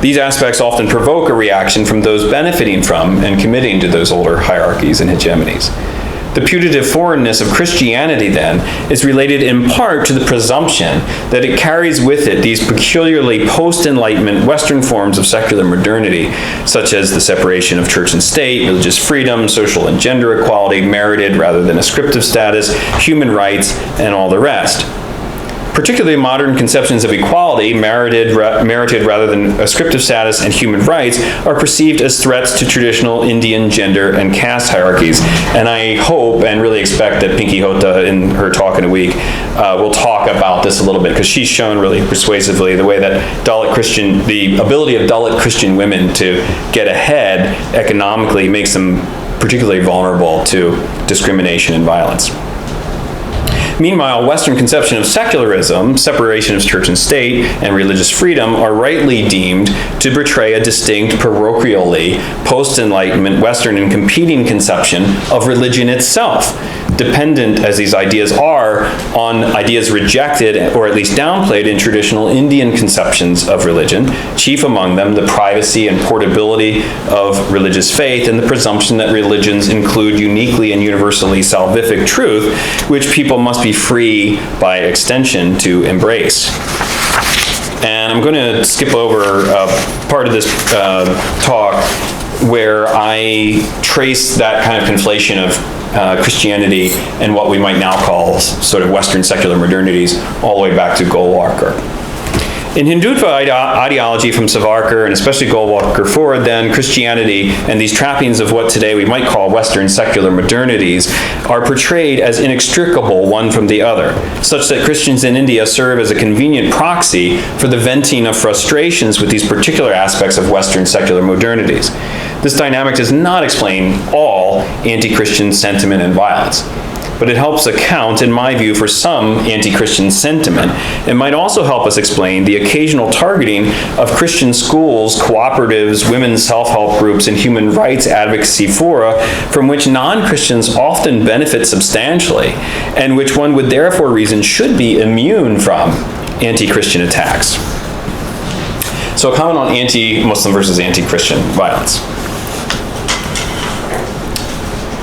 These aspects often provoke a reaction from those benefiting from and committing to those older hierarchies and hegemonies. The putative foreignness of Christianity, then, is related in part to the presumption that it carries with it these peculiarly post-Enlightenment Western forms of secular modernity, such as the separation of church and state, religious freedom, social and gender equality, merited rather than ascriptive status, human rights, and all the rest. Particularly modern conceptions of equality, merited rather than ascriptive status, and human rights are perceived as threats to traditional Indian gender and caste hierarchies. And I hope and really expect that Pinky Hota, in her talk in a week, will talk about this a little bit, because she's shown really persuasively the way that the ability of Dalit Christian women to get ahead economically makes them particularly vulnerable to discrimination and violence. Meanwhile, Western conception of secularism, separation of church and state, and religious freedom are rightly deemed to portray a distinct, parochially, post-Enlightenment, Western and competing conception of religion itself, dependent as these ideas are on ideas rejected or at least downplayed in traditional Indian conceptions of religion, chief among them the privacy and portability of religious faith and the presumption that religions include uniquely and universally salvific truth, which people must be free by extension to embrace. And I'm going to skip over part of this talk where I trace that kind of conflation of Christianity and what we might now call sort of Western secular modernities all the way back to Golwalkar. In Hindutva ideology from Savarkar, and especially Golwalkar forward, then Christianity and these trappings of what today we might call Western secular modernities are portrayed as inextricable one from the other, such that Christians in India serve as a convenient proxy for the venting of frustrations with these particular aspects of Western secular modernities. This dynamic does not explain all anti-Christian sentiment and violence, but it helps account, in my view, for some anti-Christian sentiment. It might also help us explain the occasional targeting of Christian schools, cooperatives, women's self-help groups, and human rights advocacy fora from which non-Christians often benefit substantially, and which one would therefore reason should be immune from anti-Christian attacks. So a comment on anti-Muslim versus anti-Christian violence.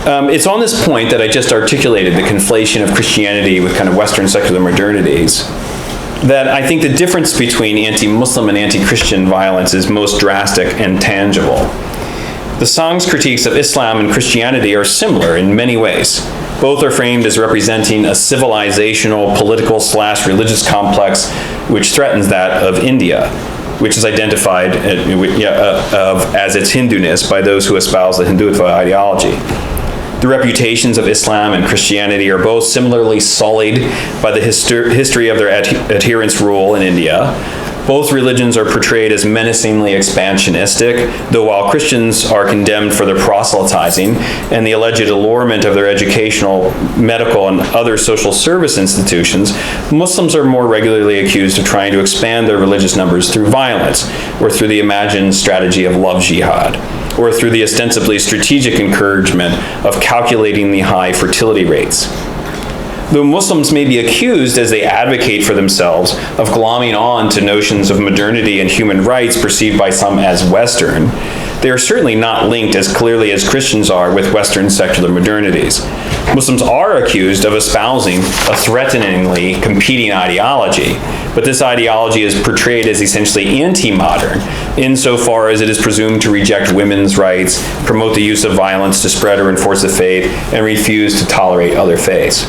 It's on this point that I just articulated, the conflation of Christianity with kind of Western secular modernities, that I think the difference between anti-Muslim and anti-Christian violence is most drastic and tangible. The Sang's critiques of Islam and Christianity are similar in many ways. Both are framed as representing a civilizational, political/religious complex which threatens that of India, which is identified as its Hinduness by those who espouse the Hindutva ideology. The reputations of Islam and Christianity are both similarly sullied by the history of their adherents' rule in India. Both religions are portrayed as menacingly expansionistic, though while Christians are condemned for their proselytizing and the alleged allurement of their educational, medical, and other social service institutions, Muslims are more regularly accused of trying to expand their religious numbers through violence, or through the imagined strategy of love jihad, or through the ostensibly strategic encouragement of calculating the high fertility rates. Though Muslims may be accused, as they advocate for themselves, of glomming on to notions of modernity and human rights perceived by some as Western, they are certainly not linked as clearly as Christians are with Western secular modernities. Muslims are accused of espousing a threateningly competing ideology, but this ideology is portrayed as essentially anti-modern, insofar as it is presumed to reject women's rights, promote the use of violence to spread or enforce the faith, and refuse to tolerate other faiths.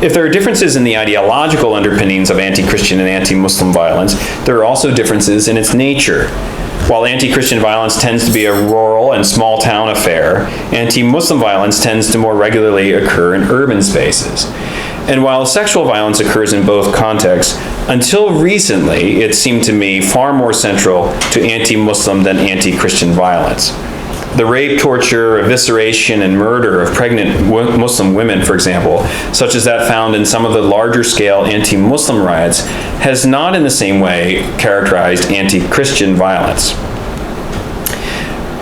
If there are differences in the ideological underpinnings of anti-Christian and anti-Muslim violence, there are also differences in its nature. While anti-Christian violence tends to be a rural and small-town affair, anti-Muslim violence tends to more regularly occur in urban spaces. And while sexual violence occurs in both contexts, until recently, it seemed to me far more central to anti-Muslim than anti-Christian violence. The rape, torture, evisceration, and murder of pregnant Muslim women, for example, such as that found in some of the larger-scale anti-Muslim riots, has not in the same way characterized anti-Christian violence.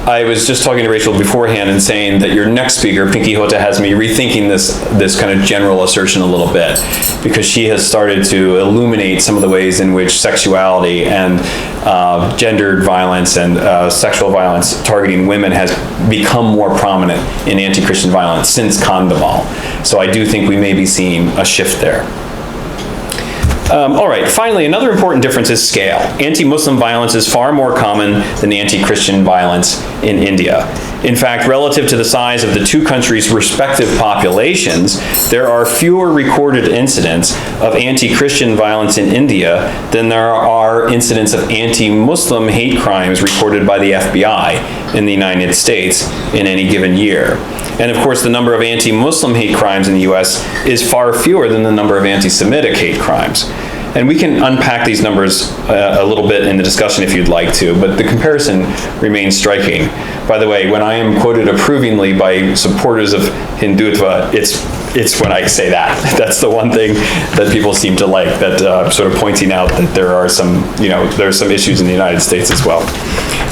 I was just talking to Rachel beforehand and saying that your next speaker, Pinky Hota, has me rethinking this kind of general assertion a little bit, because she has started to illuminate some of the ways in which sexuality and gendered violence and sexual violence targeting women has become more prominent in anti-Christian violence since Kandahar. So I do think we may be seeing a shift there. All right, finally, another important difference is scale. Anti-Muslim violence is far more common than anti-Christian violence in India. In fact, relative to the size of the two countries' respective populations, there are fewer recorded incidents of anti-Christian violence in India than there are incidents of anti-Muslim hate crimes recorded by the FBI in the United States in any given year. And of course, the number of anti-Muslim hate crimes in the US is far fewer than the number of anti-Semitic hate crimes. And we can unpack these numbers a little bit in the discussion if you'd like to, but the comparison remains striking. By the way, when I am quoted approvingly by supporters of Hindutva, it's when I say that. That's the one thing that people seem to like, that sort of pointing out that there are some, there are some issues in the United States as well.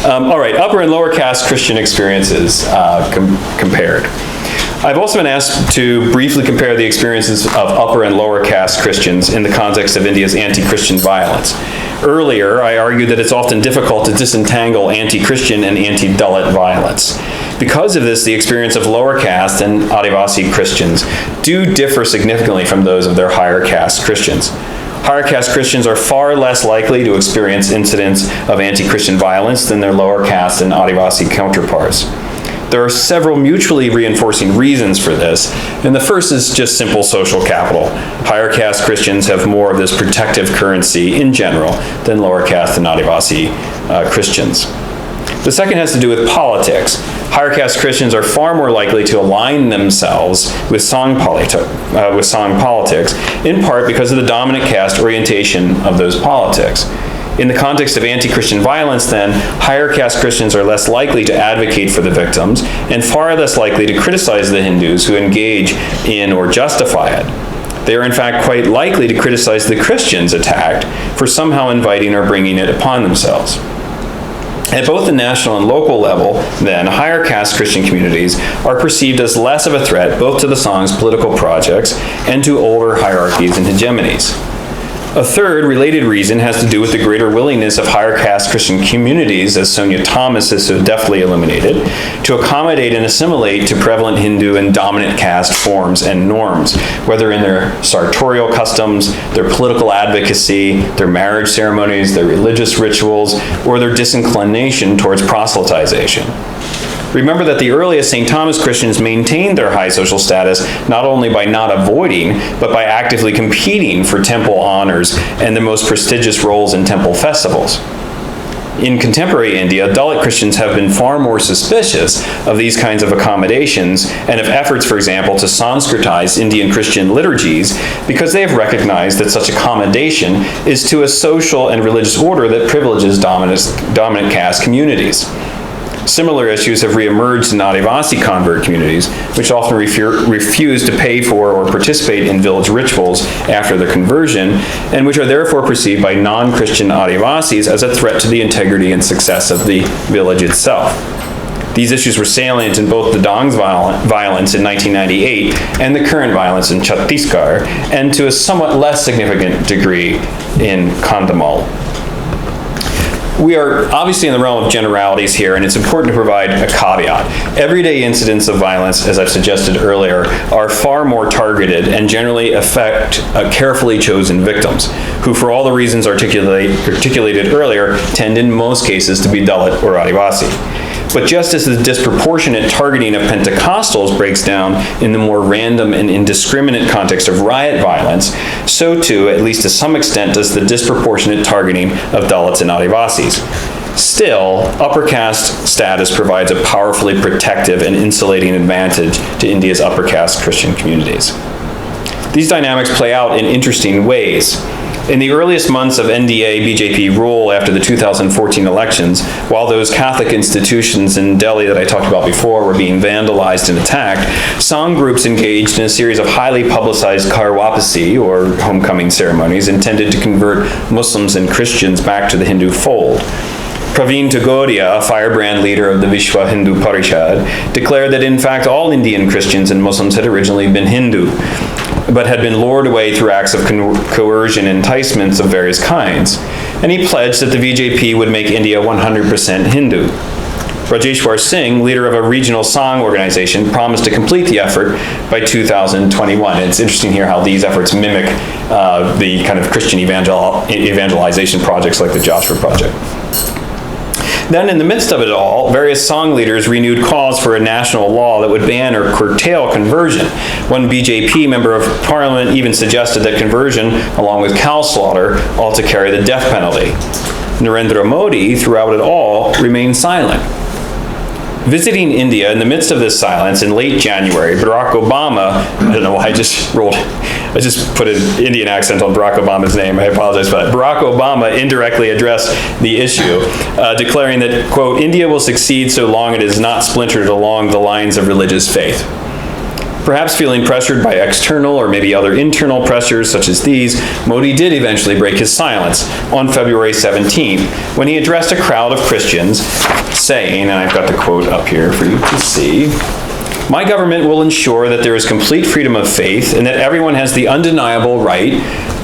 All right, upper and lower caste Christian experiences compared. I've also been asked to briefly compare the experiences of upper and lower caste Christians in the context of India's anti-Christian violence. Earlier, I argued that it's often difficult to disentangle anti-Christian and anti-Dalit violence. Because of this, the experience of lower caste and Adivasi Christians do differ significantly from those of their higher caste Christians. Higher caste Christians are far less likely to experience incidents of anti-Christian violence than their lower caste and Adivasi counterparts. There are several mutually reinforcing reasons for this, and the first is just simple social capital. Higher caste Christians have more of this protective currency in general than lower caste and Adivasi Christians. The second has to do with politics. Higher caste Christians are far more likely to align themselves with Sangh politics, in part because of the dominant caste orientation of those politics. In the context of anti-Christian violence, then, higher caste Christians are less likely to advocate for the victims and far less likely to criticize the Hindus who engage in or justify it. They are in fact quite likely to criticize the Christians attacked for somehow inviting or bringing it upon themselves. At both the national and local level, then, higher caste Christian communities are perceived as less of a threat both to the Sangh's political projects and to older hierarchies and hegemonies. A third related reason has to do with the greater willingness of higher caste Christian communities, as Sonia Thomas has so deftly illuminated, to accommodate and assimilate to prevalent Hindu and dominant caste forms and norms, whether in their sartorial customs, their political advocacy, their marriage ceremonies, their religious rituals, or their disinclination towards proselytization. Remember that the earliest St. Thomas Christians maintained their high social status not only by not avoiding, but by actively competing for temple honors and the most prestigious roles in temple festivals. In contemporary India, Dalit Christians have been far more suspicious of these kinds of accommodations and of efforts, for example, to Sanskritize Indian Christian liturgies because they have recognized that such accommodation is to a social and religious order that privileges dominant caste communities. Similar issues have reemerged in Adivasi convert communities, which often refuse to pay for or participate in village rituals after their conversion, and which are therefore perceived by non-Christian Adivasis as a threat to the integrity and success of the village itself. These issues were salient in both the Dong's violence in 1998 and the current violence in Chhattisgarh, and to a somewhat less significant degree in Kandahar. We are obviously in the realm of generalities here, and it's important to provide a caveat. Everyday incidents of violence, as I've suggested earlier, are far more targeted and generally affect carefully chosen victims, who, for all the reasons articulated earlier, tend in most cases to be Dalit or Adivasi. But just as the disproportionate targeting of Pentecostals breaks down in the more random and indiscriminate context of riot violence, so too, at least to some extent, does the disproportionate targeting of Dalits and Adivasis. Still, upper caste status provides a powerfully protective and insulating advantage to India's upper caste Christian communities. These dynamics play out in interesting ways. In the earliest months of NDA-BJP rule after the 2014 elections, while those Catholic institutions in Delhi that I talked about before were being vandalized and attacked, Sangh groups engaged in a series of highly publicized Ghar Wapasi, or homecoming ceremonies, intended to convert Muslims and Christians back to the Hindu fold. Praveen Togodia, a firebrand leader of the Vishwa Hindu Parishad, declared that in fact all Indian Christians and Muslims had originally been Hindu, but had been lured away through acts of coercion and enticements of various kinds. And he pledged that the BJP would make India 100% Hindu. Rajeshwar Singh, leader of a regional Sangh organization, promised to complete the effort by 2021. And it's interesting here how these efforts mimic the kind of Christian evangelization projects like the Joshua Project. Then, in the midst of it all, various Sangh leaders renewed calls for a national law that would ban or curtail conversion. One BJP member of parliament even suggested that conversion, along with cow slaughter, ought to carry the death penalty. Narendra Modi, throughout it all, remained silent. Visiting India in the midst of this silence in late January, Barack Obama, I don't know why I just put an Indian accent on Barack Obama's name, I apologize for that. Barack Obama indirectly addressed the issue, declaring that, quote, India will succeed so long it is not splintered along the lines of religious faith. Perhaps feeling pressured by external or maybe other internal pressures such as these, Modi did eventually break his silence on February 17th when he addressed a crowd of Christians saying, and I've got the quote up here for you to see, "My government will ensure that there is complete freedom of faith and that everyone has the undeniable right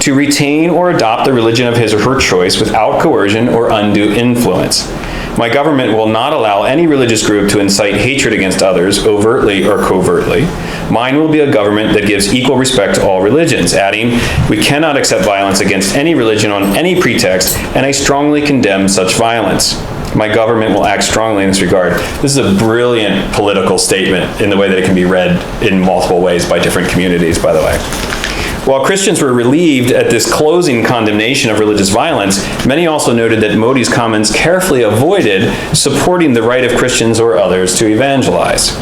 to retain or adopt the religion of his or her choice without coercion or undue influence. My government will not allow any religious group to incite hatred against others, overtly or covertly. Mine will be a government that gives equal respect to all religions," adding, "We cannot accept violence against any religion on any pretext, and I strongly condemn such violence. My government will act strongly in this regard." This is a brilliant political statement in the way that it can be read in multiple ways by different communities, by the way. While Christians were relieved at this closing condemnation of religious violence, many also noted that Modi's comments carefully avoided supporting the right of Christians or others to evangelize.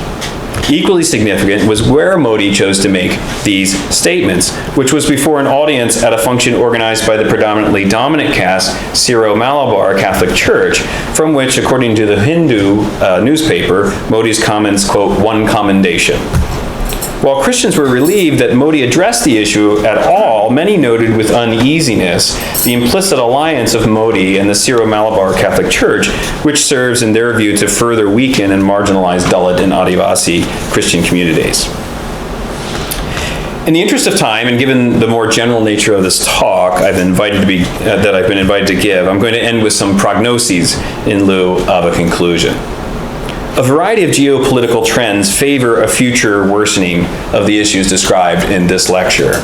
Equally significant was where Modi chose to make these statements, which was before an audience at a function organized by the predominantly dominant caste Syro-Malabar Catholic Church, from which, according to the Hindu newspaper, Modi's comments, quote, "won commendation." While Christians were relieved that Modi addressed the issue at all, many noted with uneasiness the implicit alliance of Modi and the Syro-Malabar Catholic Church, which serves, in their view, to further weaken and marginalize Dalit and Adivasi Christian communities. In the interest of time, and given the more general nature of this talk I've been invited to give, I'm going to end with some prognoses in lieu of a conclusion. A variety of geopolitical trends favor a future worsening of the issues described in this lecture.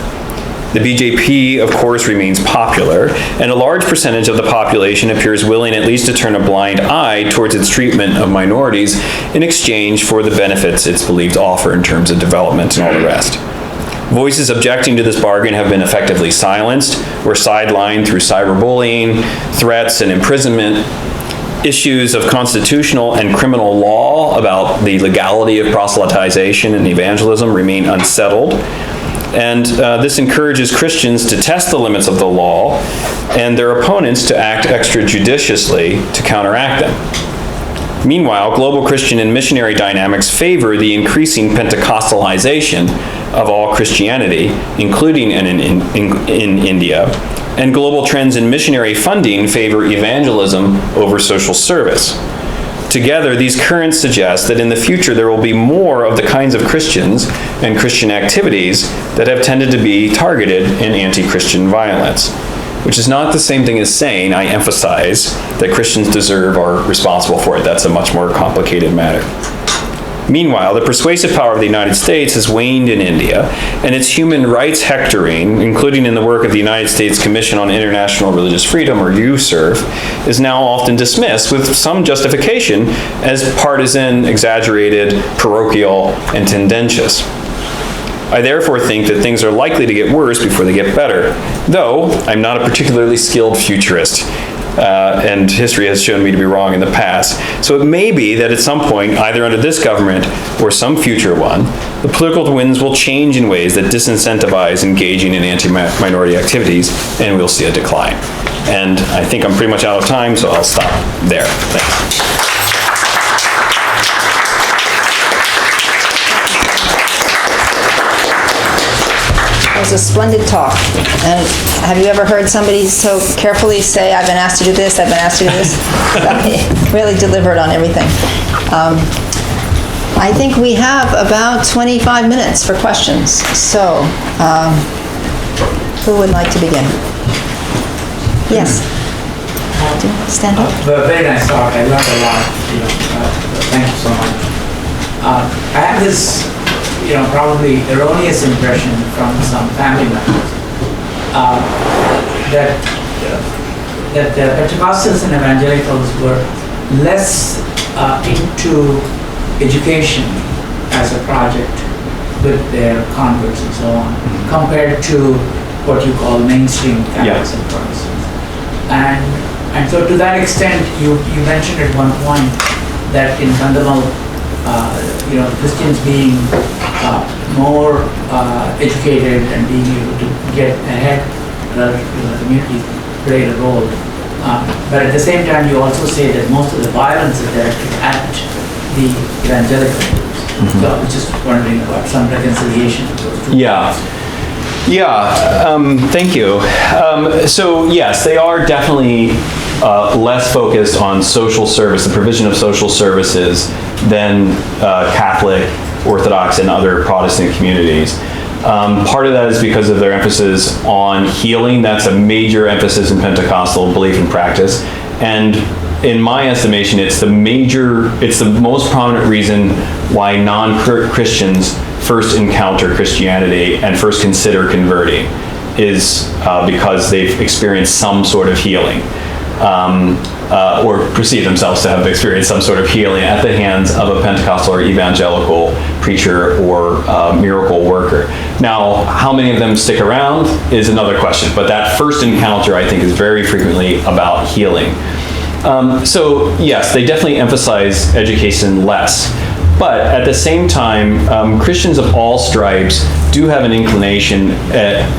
The BJP, of course, remains popular, and a large percentage of the population appears willing at least to turn a blind eye towards its treatment of minorities in exchange for the benefits it's believed to offer in terms of development and all the rest. Voices objecting to this bargain have been effectively silenced or sidelined through cyberbullying, threats, and imprisonment. Issues of constitutional and criminal law about the legality of proselytization and evangelism remain unsettled. And this encourages Christians to test the limits of the law and their opponents to act extrajudiciously to counteract them. Meanwhile, global Christian and missionary dynamics favor the increasing Pentecostalization of all Christianity, including in India, and global trends in missionary funding favor evangelism over social service. Together, these currents suggest that in the future there will be more of the kinds of Christians and Christian activities that have tended to be targeted in anti-Christian violence. which is not the same thing as saying, I emphasize, that Christians deserve or are responsible for it. That's a much more complicated matter. Meanwhile, the persuasive power of the United States has waned in India, and its human rights hectoring, including in the work of the United States Commission on International Religious Freedom, or USCIRF, is now often dismissed with some justification as partisan, exaggerated, parochial, and tendentious. I therefore think that things are likely to get worse before they get better, though I'm not a particularly skilled futurist. And history has shown me to be wrong in the past. So it may be that at some point, either under this government or some future one, the political winds will change in ways that disincentivize engaging in anti-minority activities, and we'll see a decline. And I think I'm pretty much out of time, so I'll stop there. Thanks. It was a splendid talk. And have you ever heard somebody so carefully say, I've been asked to do this, I've been asked to do this? Really delivered on everything. I think we have about 25 minutes for questions. So, who would like to begin? Yes. Stand up. Very nice talk. I learned a lot. Thank you so much. I have this, probably erroneous impression from some family members that the Pentecostals and Evangelicals were less into education as a project with their converts and so on, compared to what you call mainstream Catholics and Protestants. And so to that extent, you mentioned at one point that in Kandhamal, Christians being more educated and being able to get ahead relative to the community played a role. But at the same time, you also say that most of the violence is directed at the evangelical groups. So I was just wondering about some reconciliation of those two. Thank you. So yes, they are definitely less focused on social service, the provision of social services, than Catholic, Orthodox, and other Protestant communities. Part of that is because of their emphasis on healing. That's a major emphasis in Pentecostal belief and practice. And in my estimation, it's the most prominent reason why non-Christians first encounter Christianity and first consider converting, is because they've experienced some sort of healing. Or perceive themselves to have experienced some sort of healing at the hands of a Pentecostal or evangelical preacher or miracle worker. Now, how many of them stick around is another question, but that first encounter, I think, is very frequently about healing. So yes, they definitely emphasize education less. But at the same time, Christians of all stripes do have an inclination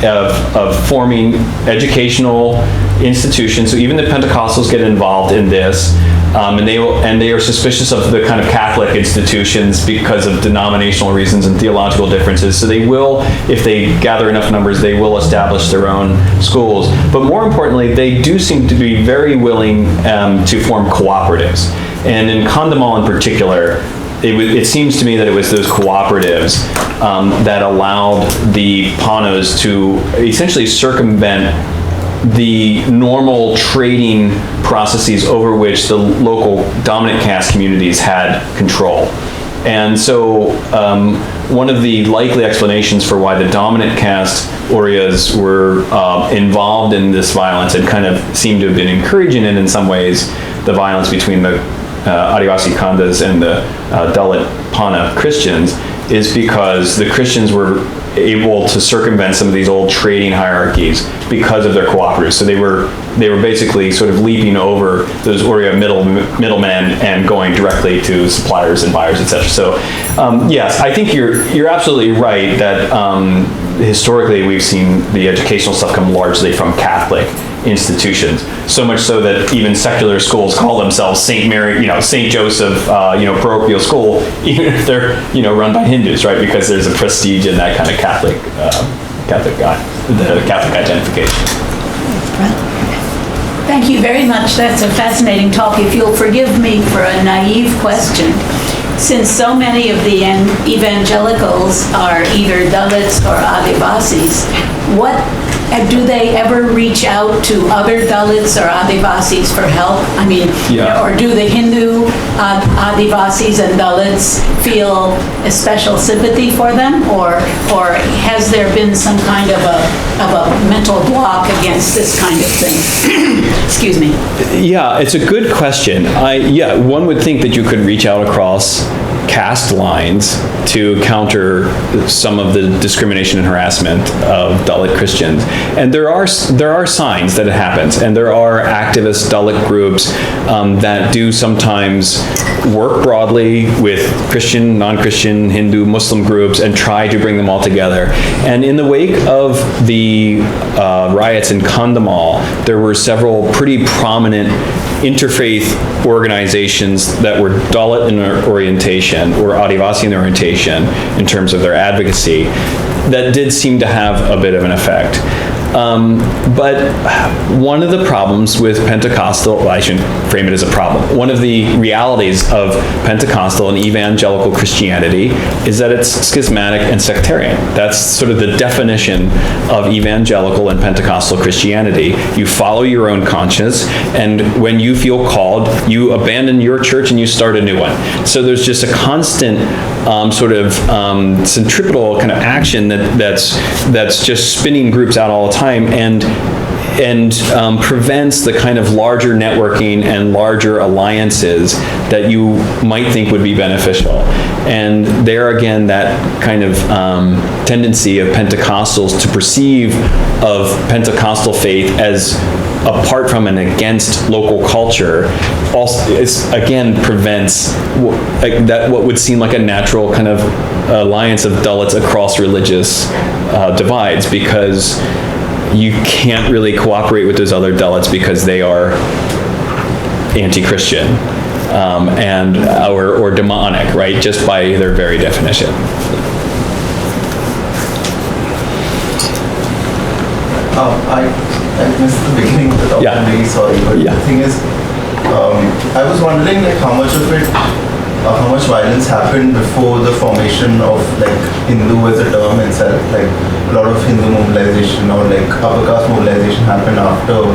of forming educational institutions. So even the Pentecostals get involved in this, and they are suspicious of the kind of Catholic institutions because of denominational reasons and theological differences. So they will, if they gather enough numbers, they will establish their own schools. But more importantly, they do seem to be very willing to form cooperatives. And in Kandhamal in particular, it seems to me that it was those cooperatives that allowed the Panos to essentially circumvent the normal trading processes over which the local dominant caste communities had control. And so one of the likely explanations for why the dominant caste Orias were involved in this violence and kind of seemed to have been encouraging it in some ways, the violence between the Adivasi Khandas and the Dalit Pana Christians, is because the Christians were able to circumvent some of these old trading hierarchies because of their cooperatives. So they were basically sort of leaping over those Oriya middlemen and going directly to suppliers and buyers, etc. So yes, I think you're absolutely right that historically we've seen the educational stuff come largely from Catholic institutions, so much so that even secular schools call themselves St. Mary, St. Joseph, parochial school, even if they're, run by Hindus, right? Because there's a prestige in that kind of Catholic identification. Thank you very much. That's a fascinating talk. If you'll forgive me for a naive question, since so many of the evangelicals are either Dalits or Adivasis, what do they ever reach out to other Dalits or Adivasis for help? I mean, Yeah. or do the Hindu Adivasis and Dalits feel a special sympathy for them, or has there been some kind of a mental block against this kind of thing? Excuse me. Yeah, it's a good question. One would think that you could reach out across caste lines to counter some of the discrimination and harassment of Dalit Christians. And there are signs that it happens, and there are activist Dalit groups that do sometimes work broadly with Christian, non-Christian, Hindu, Muslim groups and try to bring them all together. And in the wake of the riots in Kandhamal, there were several pretty prominent interfaith organizations that were Dalit in their orientation or Adivasi in their orientation in terms of their advocacy that did seem to have a bit of an effect. But one of the problems with Pentecostal, well, I shouldn't frame it as a problem, one of the realities of Pentecostal and evangelical Christianity is that it's schismatic and sectarian. That's sort of the definition of evangelical and Pentecostal Christianity. You follow your own conscience, and when you feel called, you abandon your church and you start a new one. So there's just a constant centripetal kind of action that's just spinning groups out all the time and prevents the kind of larger networking and larger alliances that you might think would be beneficial. And there again, that kind of tendency of Pentecostals to perceive of Pentecostal faith as apart from and against local culture also prevents what would seem like a natural kind of alliance of Dalits across religious divides, because you can't really cooperate with those other Dalits because they are anti-Christian or demonic, right? Just by their very definition. I missed the beginning of the talk. I'm really sorry, but the thing is, I was wondering how much violence happened before the formation of Hindu as a term itself. A lot of Hindu mobilization or upper caste mobilization happened after,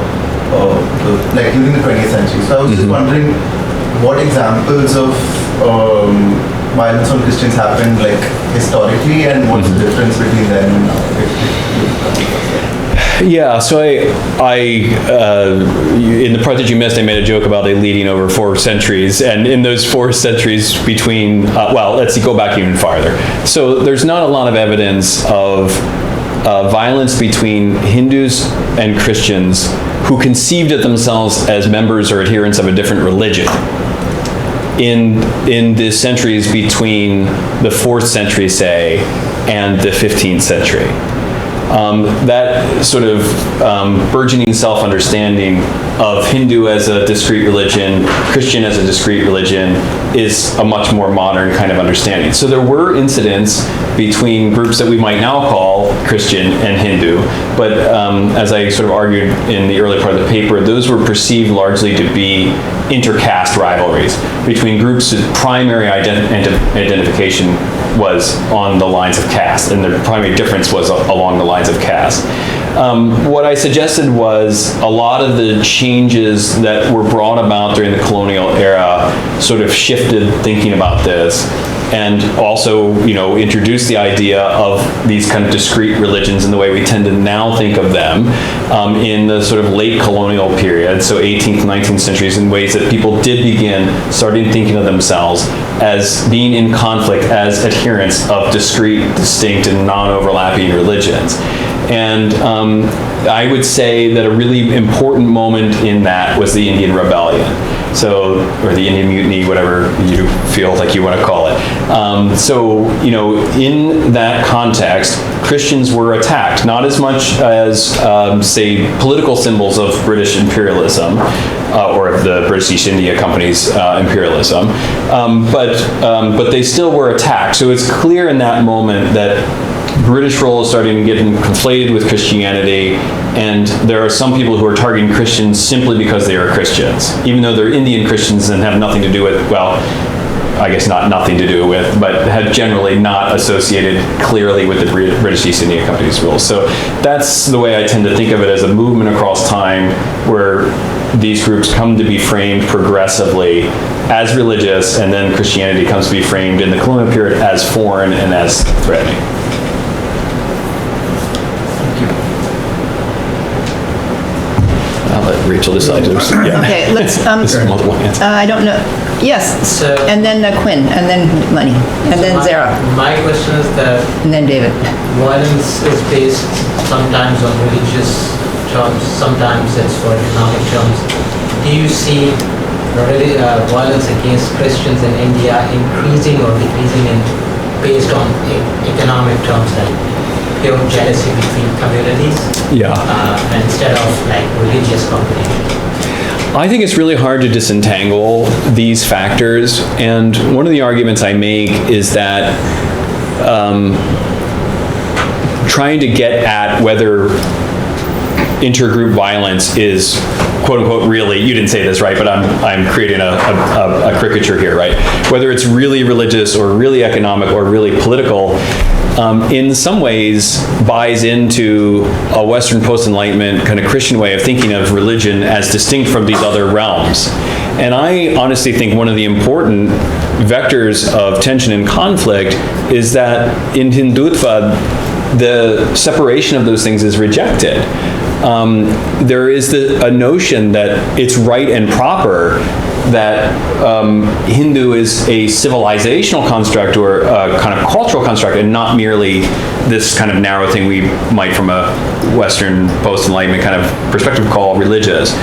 during the 20th century. So I was just wondering what examples of violence on Christians happened historically, and what's the difference between then and now? Yeah, so I in the part that you missed, I made a joke about it leading over 4 centuries, and in those 4 centuries between, let's go back even farther. So there's not a lot of evidence of violence between Hindus and Christians who conceived of themselves as members or adherents of a different religion in the centuries between the 4th century, say, and the 15th century. That sort of burgeoning self-understanding of Hindu as a discrete religion, Christian as a discrete religion, is a much more modern kind of understanding. So there were incidents between groups that we might now call Christian and Hindu, but as I sort of argued in the early part of the paper, those were perceived largely to be inter-caste rivalries between groups whose primary identification was on the lines of caste, and the primary difference was along the lines of caste. What I suggested was a lot of the changes that were brought about during the colonial era sort of shifted thinking about this, and also, introduced the idea of these kind of discrete religions in the way we tend to now think of them in the sort of late colonial period, so 18th, 19th centuries, in ways that people did begin starting thinking of themselves as being in conflict as adherents of discrete, distinct, and non-overlapping religions. And I would say that a really important moment in that was the Indian Rebellion. Or the Indian Mutiny, whatever you feel like you want to call it. In that context, Christians were attacked, not as much as, say, political symbols of British imperialism, or of the British East India Company's imperialism, but they still were attacked. So it's clear in that moment that British role is starting to get conflated with Christianity, and there are some people who are targeting Christians simply because they are Christians, even though they're Indian Christians and have nothing to do with, I guess nothing to do with, but had generally not associated clearly with the British East India Company's rules. So that's the way I tend to think of it, as a movement across time where these groups come to be framed progressively as religious, and then Christianity comes to be framed in the colonial period as foreign and as threatening. I'll let Rachel decide. Yeah. Okay, let's, This is multiple hands. I don't know, yes, So- and then Quinn, and then Lenny, and then Zara, My question is that and then David. violence is based sometimes on religious terms, sometimes it's for economic terms. Do you see violence against Christians in India increasing or decreasing based on economic terms, like pure jealousy between communities? Instead of like religious competition? I think it's really hard to disentangle these factors, and one of the arguments I make is that trying to get at whether intergroup violence is quote unquote really, you didn't say this, right, but I'm creating a caricature here, right? Whether it's really religious or really economic or really political, in some ways buys into a Western post-Enlightenment kind of Christian way of thinking of religion as distinct from these other realms. And I honestly think one of the important vectors of tension and conflict is that in Hindutva, the separation of those things is rejected. There is a notion that it's right and proper that Hindu is a civilizational construct or a kind of cultural construct, and not merely this kind of narrow thing we might, from a Western post-Enlightenment kind of perspective, call religious.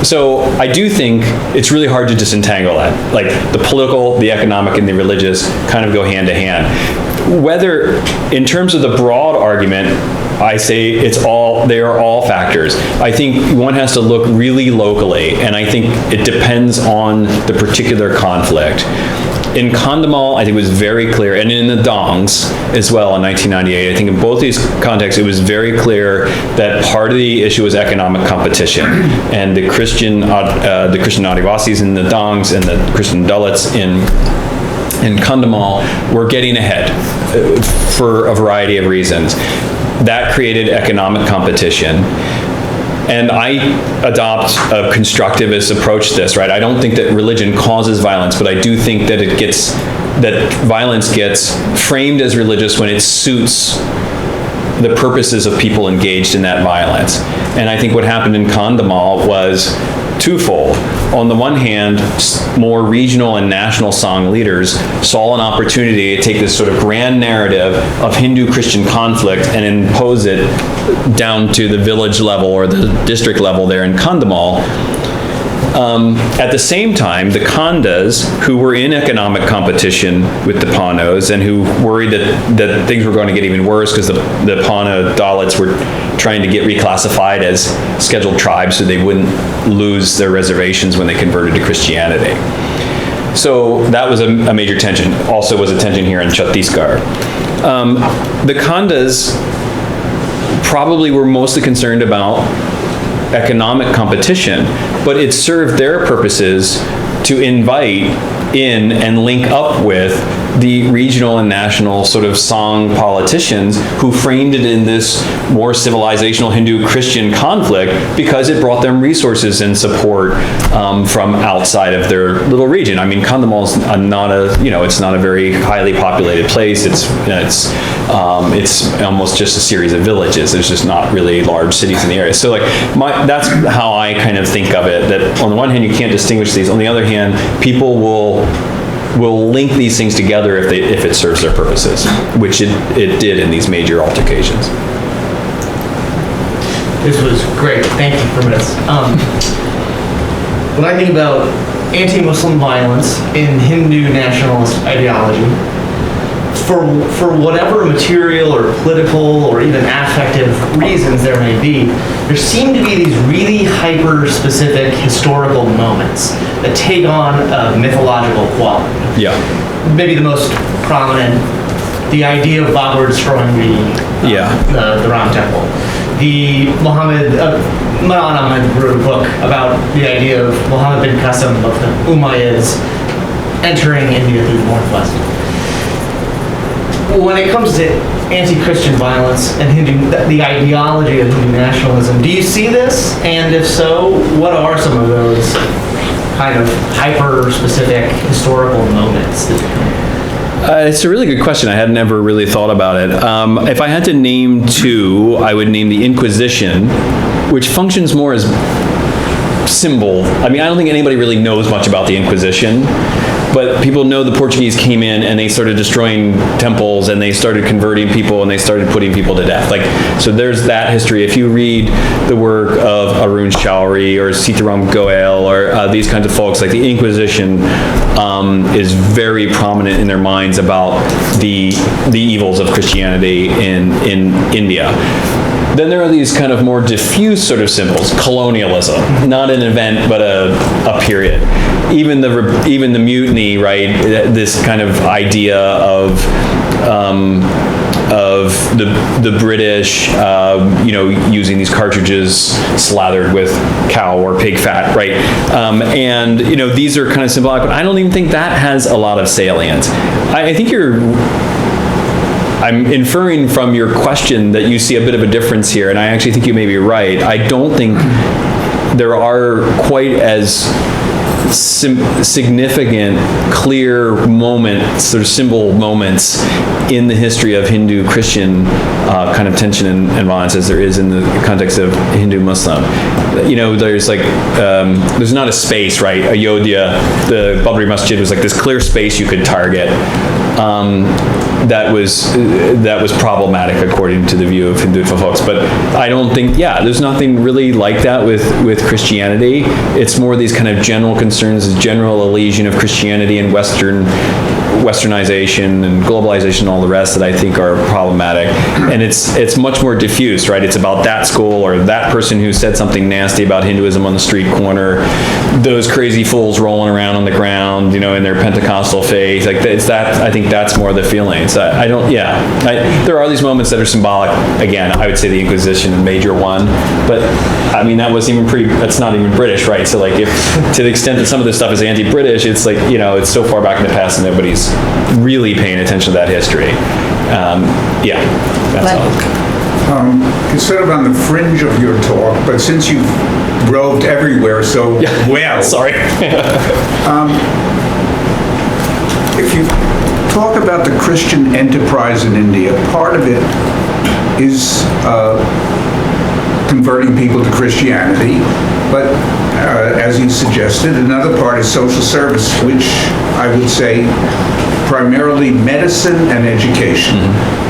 So I do think it's really hard to disentangle that. Like the political, the economic, and the religious kind of go hand to hand. Whether, in terms of the broad argument, I say they are all factors. I think one has to look really locally, and I think it depends on the particular conflict. In Kandhamal, I think it was very clear, and in the Dongs as well in 1998, I think in both these contexts, it was very clear that part of the issue was economic competition, and the Christian Adivasis in the Dongs and the Christian Dalits in Kandhamal were getting ahead for a variety of reasons. That created economic competition. And I adopt a constructivist approach to this, right? I don't think that religion causes violence, but I do think that violence gets framed as religious when it suits the purposes of people engaged in that violence. And I think what happened in Kandhamal was twofold. On the one hand, more regional and national Sangh leaders saw an opportunity to take this sort of grand narrative of Hindu-Christian conflict and impose it down to the village level or the district level there in Kandhamal. At the same time, the Khandas, who were in economic competition with the Panos and who worried that things were going to get even worse because the Pano Dalits were trying to get reclassified as scheduled tribes so they wouldn't lose their reservations when they converted to Christianity. So that was a major tension. Also was a tension here in Chhattisgarh. The Khandas probably were mostly concerned about economic competition, but it served their purposes to invite in and link up with the regional and national sort of Sangh politicians who framed it in this more civilizational Hindu-Christian conflict because it brought them resources and support from outside of their little region. I mean, Kandhamal is it's not a very highly populated place. It's almost just a series of villages. There's just not really large cities in the area. So that's how I kind of think of it, that on the one hand, you can't distinguish these. On the other hand, people will link these things together if it serves their purposes, which it did in these major altercations. This was great. Thank you for this. When I think about anti-Muslim violence in Hindu nationalist ideology, for whatever material or political or even affective reasons there may be, there seem to be these really hyper-specific historical moments that take on a mythological quality. Yeah. Maybe the most prominent, the idea of Babur destroying the Ram Temple. The Manan Ahmad wrote a book about the idea of Muhammad bin Qasim of the Umayyads entering India through the northwest. When it comes to anti-Christian violence and the ideology of Hindu nationalism, do you see this? And if so, what are some of those kind of hyper-specific historical moments? It's a really good question. I had never really thought about it. If I had to name two, I would name the Inquisition, which functions more as symbol. I mean, I don't think anybody really knows much about the Inquisition, but people know the Portuguese came in and they started destroying temples and they started converting people and they started putting people to death. So there's that history. If you read the work of Arun Chowdhury or Sitaram Goel or these kinds of folks, the Inquisition is very prominent in their minds about the evils of Christianity in India. Then there are these kind of more diffuse sort of symbols, colonialism, not an event but a period. Even the mutiny, right? This kind of idea of the British, using these cartridges slathered with cow or pig fat, right? And these are kind of symbolic, but I don't even think that has a lot of salience. I think I'm inferring from your question that you see a bit of a difference here, and I actually think you may be right. I don't think there are quite as significant, clear moments, sort of symbol moments in the history of Hindu-Christian kind of tension and violence as there is in the context of Hindu-Muslim. There's not a space, right? Ayodhya, the Babri Masjid was this clear space you could target. That was problematic according to the view of Hindutva folks. But I don't think, there's nothing really like that with Christianity. It's more these kind of general concerns, this general elision of Christianity and Westernization and globalization and all the rest that I think are problematic. And it's much more diffuse, right? It's about that school or that person who said something nasty about Hinduism on the street corner, those crazy fools rolling around on the ground, in their Pentecostal faith. I think that's more the feelings. There are these moments that are symbolic. Again, I would say the Inquisition, a major one, but I mean, that's not even British, right? So if to the extent that some of this stuff is anti-British, it's it's so far back in the past and nobody's really paying attention to that history. That's all. It's sort of on the fringe of your talk, but since you've roved everywhere so well. Sorry. If you talk about the Christian enterprise in India, part of it is converting people to Christianity, but as you suggested, another part is social service, which I would say primarily medicine and education.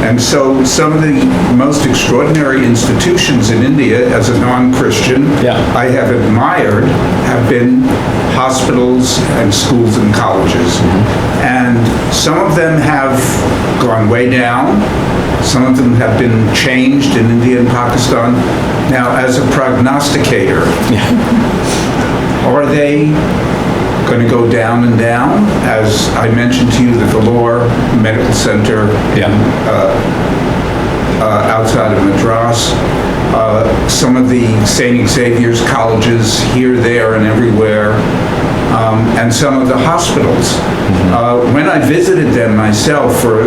And so some of the most extraordinary institutions in India, as a non-Christian, I have admired, have been hospitals and schools and colleges. And some of them have gone way down. Some of them have been changed in India and Pakistan. Now, as a prognosticator, are they going to go down and down? As I mentioned to you, the Vellore Medical Center outside of Madras, some of the St. Xavier's colleges here, there, and everywhere, and some of the hospitals. When I visited them myself for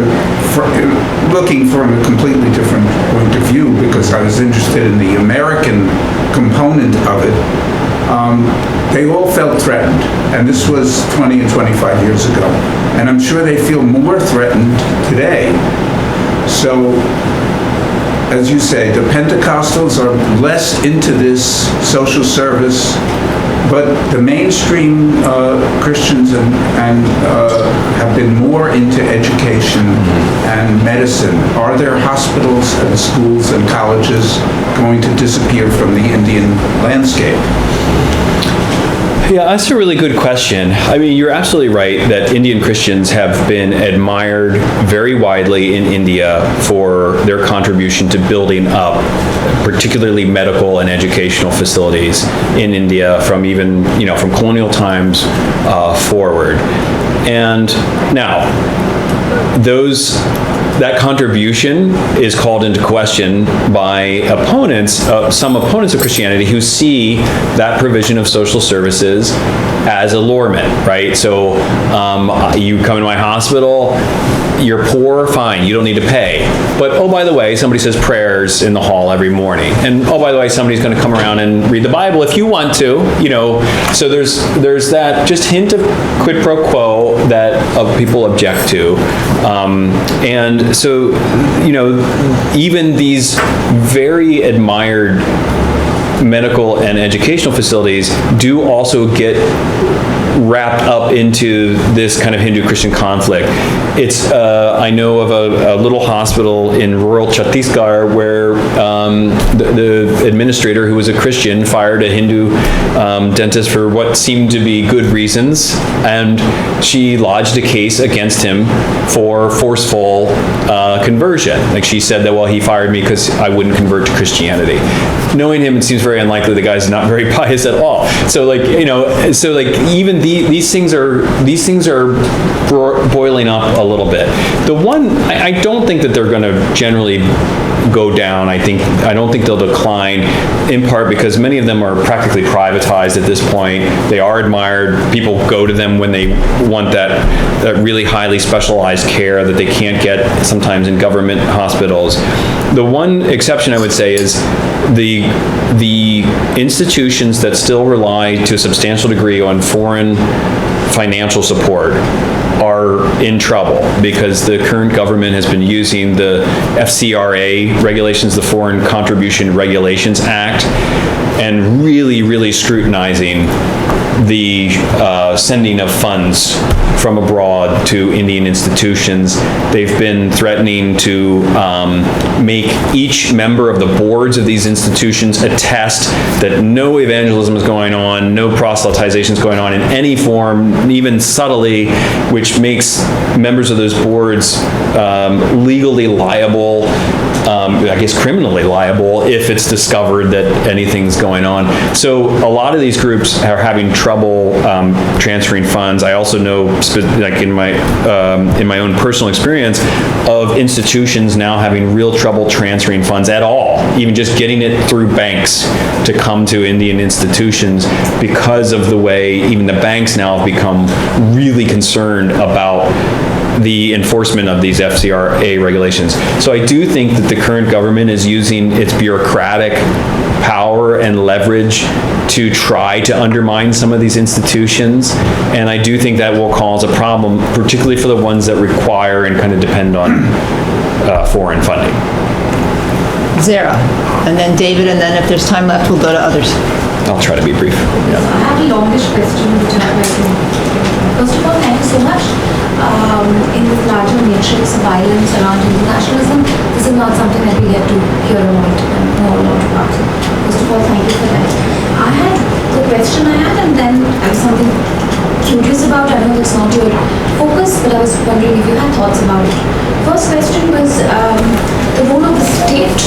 looking from a completely different point of view, because I was interested in the American component of it, they all felt threatened. And this was 20 and 25 years ago. And I'm sure they feel more threatened today. So, as you say, the Pentecostals are less into this social service, but the mainstream Christians have been more into education and medicine. Are there hospitals and schools and colleges going to disappear from the Indian landscape? Yeah, that's a really good question. I mean, you're absolutely right that Indian Christians have been admired very widely in India for their contribution to building up particularly medical and educational facilities in India from from colonial times forward. And now, those that contribution is called into question by opponents, some opponents of Christianity, who see that provision of social services as allurement, right? So you come into my hospital, you're poor, fine, you don't need to pay. But, oh, by the way, somebody says prayers in the hall every morning. And, oh, by the way, somebody's going to come around and read the Bible if you want to, you know. So there's that just hint of quid pro quo that people object to. And so, you know, even these very admired medical and educational facilities do also get wrapped up into this kind of Hindu-Christian conflict. It's, I know of a little hospital in rural Chhattisgarh where the administrator, who was a Christian, fired a Hindu dentist for what seemed to be good reasons, and she lodged a case against him for forceful conversion. Like, she said that, well, he fired me because I wouldn't convert to Christianity. Knowing him, it seems very unlikely the guy's not very pious at all. So, like, you know, so like even these things are boiling up a little bit. The one, I don't think that they're going to generally go down. I don't think they'll decline, in part because many of them are practically privatized at this point. They are admired. People go to them when they want that really highly specialized care that they can't get sometimes in government hospitals. The one exception I would say is the institutions that still rely to a substantial degree on foreign financial support are in trouble, because the current government has been using the FCRA regulations, the Foreign Contribution Regulations Act, and really scrutinizing the sending of funds from abroad to Indian institutions. They've been threatening to make each member of the boards of these institutions attest that no evangelism is going on, no proselytization is going on in any form, even subtly, which makes members of those boards legally liable, I guess criminally liable, if it's discovered that anything's going on. So a lot of these groups are having trouble transferring funds. I also know, like in my own personal experience, of institutions now having real trouble transferring funds at all, even just getting it through banks to come to Indian institutions, because of the way even the banks now have become really concerned about the enforcement of these FCRA regulations. So I do think that the current government is using its bureaucratic power and leverage to try to undermine some of these institutions, and I do think that will cause a problem, particularly for the ones that require and kind of depend on foreign funding. Zara, and then David, and then if there's time left, we'll go to others. I'll try to be brief. I have a longish question which I'd like to. First of all, thank you so much. In this larger matrix of violence around internationalism, this is not something that we get to hear a lot and know a lot about. First of all, thank you for that. I had the question and then I was something curious about. I know it's not your focus, but I was wondering if you had thoughts about it. First question was the role of the state.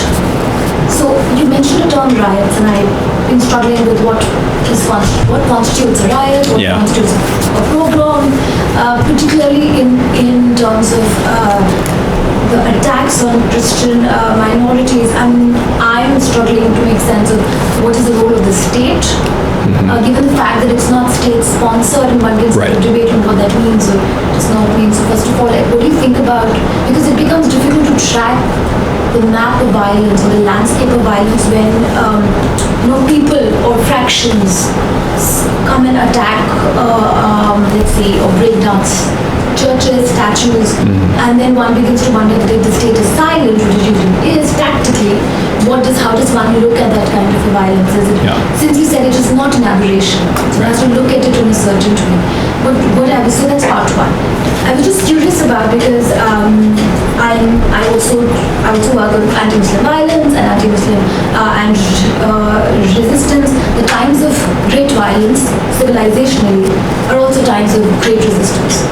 So you mentioned the term riots, and I've been struggling with what constitutes a riot, what constitutes a pogrom, particularly in terms of the attacks on Christian minorities. I'm struggling to make sense of what is the role of the state, given the fact that it's not state-sponsored, and one gets into debate on what that means or does not mean. So first of all, what do you think about, because it becomes difficult to track the map of violence or the landscape of violence when people or fractions come and attack, let's say, or break down churches, statues, and then one begins to wonder that if the state is silent, what it usually is tactically, how does one look at that kind of violence? Is it, since you said it is not an aberration, so one has to look at it in a certain way. So that's part one. I was just curious about, because I also work on anti-Muslim violence and anti-Muslim and resistance. The times of great violence, civilizationally, are also times of great resistance.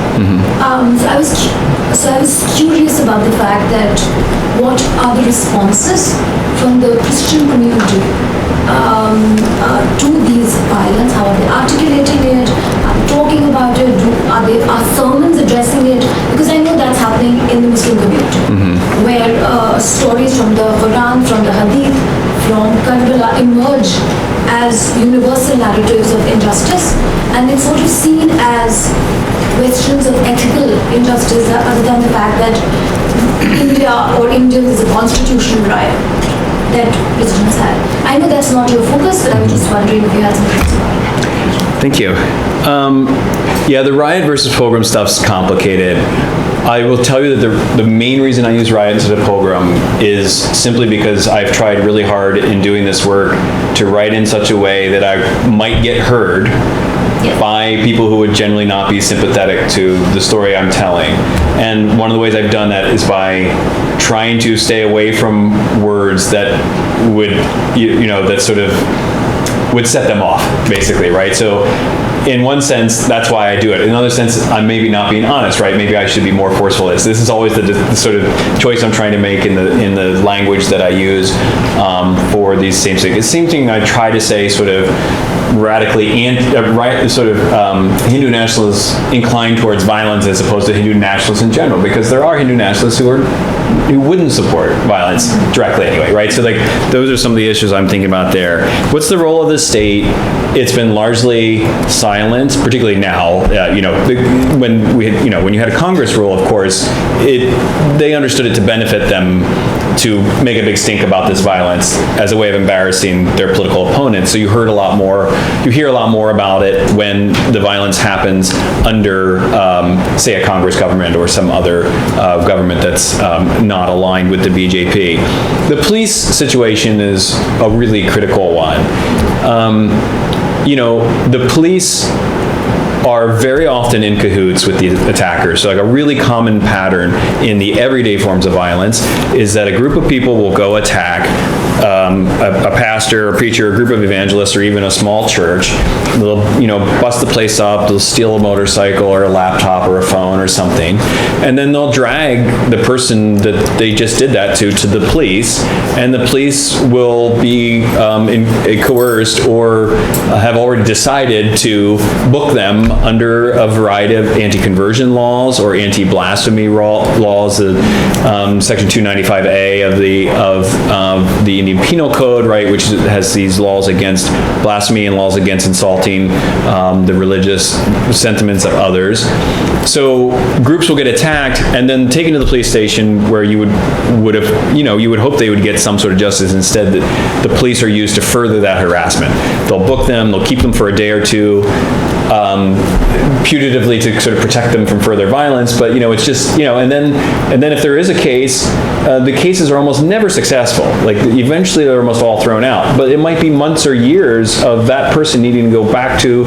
So I was curious about the fact that what are the responses from the Christian community to these violence? How are they articulating it? Are they talking about it? Are sermons addressing it? Because I know that's happening in the Muslim community. and sort of seen as questions of ethical injustice other than the fact that India or Indians is a constitutional right that Christians had. I know that's not your focus, but I was just wondering if you had some thoughts about it. Thank you. Yeah, the riot versus pogrom stuff's complicated. I will tell you that the main reason I use riot instead of pogrom is simply because I've tried really hard in doing this work to write in such a way that I might get heard by people who would generally not be sympathetic to the story I'm telling. And one of the ways I've done that is by trying to stay away from words that would, that sort of would set them off, basically, right? So in one sense, that's why I do it. In another sense, I'm maybe not being honest, right? Maybe I should be more forceful. This is always the sort of choice I'm trying to make in the language that I use for these same things. It's the same thing I try to say sort of radically Hindu nationalists inclined towards violence as opposed to Hindu nationalists in general, because there are Hindu nationalists who wouldn't support violence directly anyway, right? So like those are some of the issues I'm thinking about there. What's the role of the state? It's been largely silent, particularly now. When you had a Congress rule, of course, they understood it to benefit them to make a big stink about this violence as a way of embarrassing their political opponents. So you hear a lot more about it when the violence happens under, say, a Congress government or some other government that's not aligned with the BJP. The police situation is a really critical one. The police are very often in cahoots with the attackers. So like a really common pattern in the everyday forms of violence is that a group of people will go attack a pastor, a preacher, a group of evangelists, or even a small church. They'll, bust the place up, they'll steal a motorcycle or a laptop or a phone or something, and then they'll drag the person that they just did that to the police, and the police will be coerced or have already decided to book them under a variety of anti-conversion laws or anti-blasphemy laws, Section 295A of the Indian Penal Code, right, which has these laws against blasphemy and laws against insulting the religious sentiments of others. So groups will get attacked and then taken to the police station, where you would hope they would get some sort of justice. Instead, the police are used to further that harassment. They'll book them, they'll keep them for a day or two, putatively to sort of protect them from further violence, but it's just and then if there is a case, the cases are almost never successful. Like eventually they're almost all thrown out, but it might be months or years of that person needing to go back to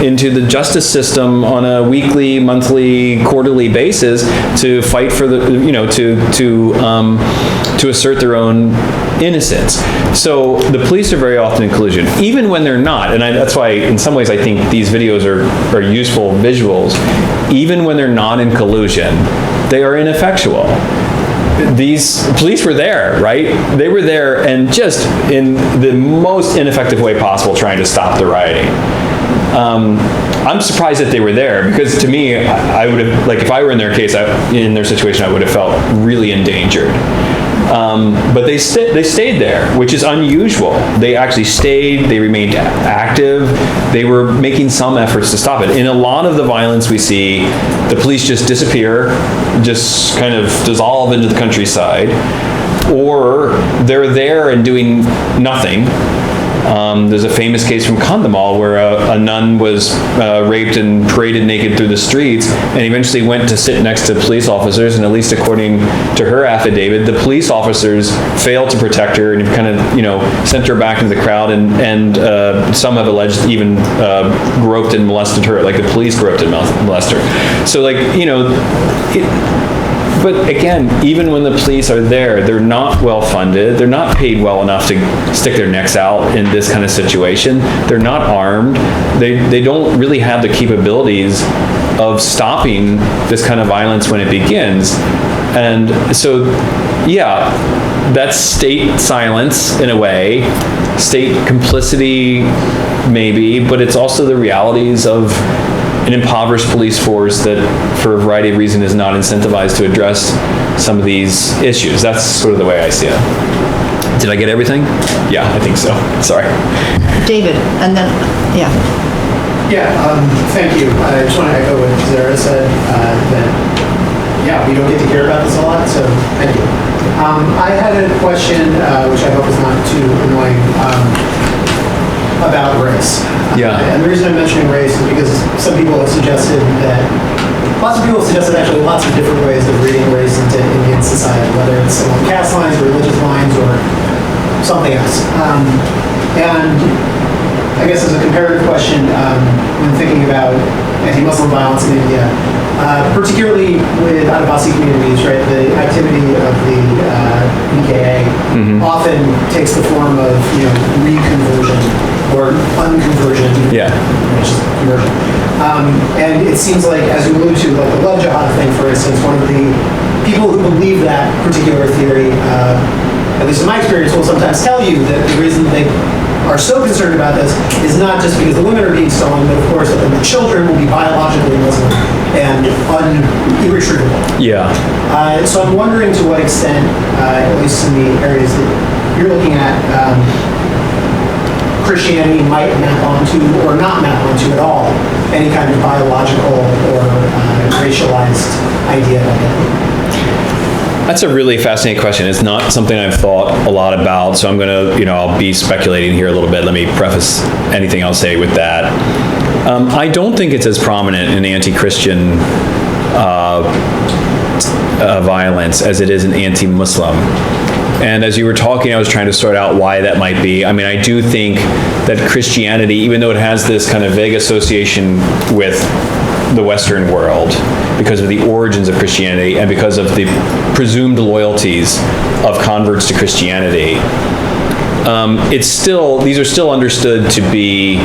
into the justice system on a weekly, monthly, quarterly basis to fight for the to assert their own innocence. So the police are very often in collusion, even when they're not. And that's why, in some ways, I think these videos are useful visuals. Even when they're not in collusion, they are ineffectual. These police were there, right? They were there and just in the most ineffective way possible trying to stop the rioting. I'm surprised that they were there, because to me, I would have, like, if I were in their case, in their situation, I would have felt really endangered. But they stayed there, which is unusual. They actually stayed, they remained active, they were making some efforts to stop it. In a lot of the violence we see, the police just disappear, just kind of dissolve into the countryside, or they're there and doing nothing. There's a famous case from Kandhamal where a nun was raped and paraded naked through the streets, and eventually went to sit next to police officers, and at least according to her affidavit, the police officers failed to protect her and kind of, sent her back into the crowd, and some have alleged even groped and molested her, like the police groped and molested her. So but again, even when the police are there, they're not well funded. They're not paid well enough to stick their necks out in this kind of situation. They're not armed. They don't really have the capabilities of stopping this kind of violence when it begins. And so, yeah, that's state silence in a way, state complicity maybe, but it's also the realities of an impoverished police force that, for a variety of reasons, is not incentivized to address some of these issues. That's sort of the way I see it. Did I get everything? Yeah, I think so. Sorry. David, and then, yeah. Thank you. I just want to echo what Zara said, that, we don't get to hear about this a lot, so thank you. I had a question, which I hope is not too annoying, about race. And the reason I'm mentioning race is because some people have suggested that, lots of people have suggested actually lots of different ways of reading race into Indian society, whether it's along caste lines or religious lines or something else. And I guess as a comparative question, when thinking about anti-Muslim violence in India, particularly with Adivasi communities, right, the activity of the PKA often takes the form of, reconversion or unconversion, which is conversion. And it seems like, as you alluded to, like the love jihad thing, for instance, one of the people who believe that particular theory, at least in my experience, will sometimes tell you that the reason they are so concerned about this is not just because the women are being stolen, but of course that the children will be biologically Muslim and irretrievable. So I'm wondering to what extent, at least in the areas that you're looking at, Christianity might map onto, or not map onto at all, any kind of biological or racialized idea of identity. That's a really fascinating question. It's not something I've thought a lot about, so I'm going to, I'll be speculating here a little bit. Let me preface anything I'll say with that. I don't think it's as prominent in anti-Christian violence as it is in anti-Muslim. And as you were talking, I was trying to sort out why that might be. I mean, I do think that Christianity, even though it has this kind of vague association with the Western world, because of the origins of Christianity and because of the presumed loyalties of converts to Christianity, these are still understood to be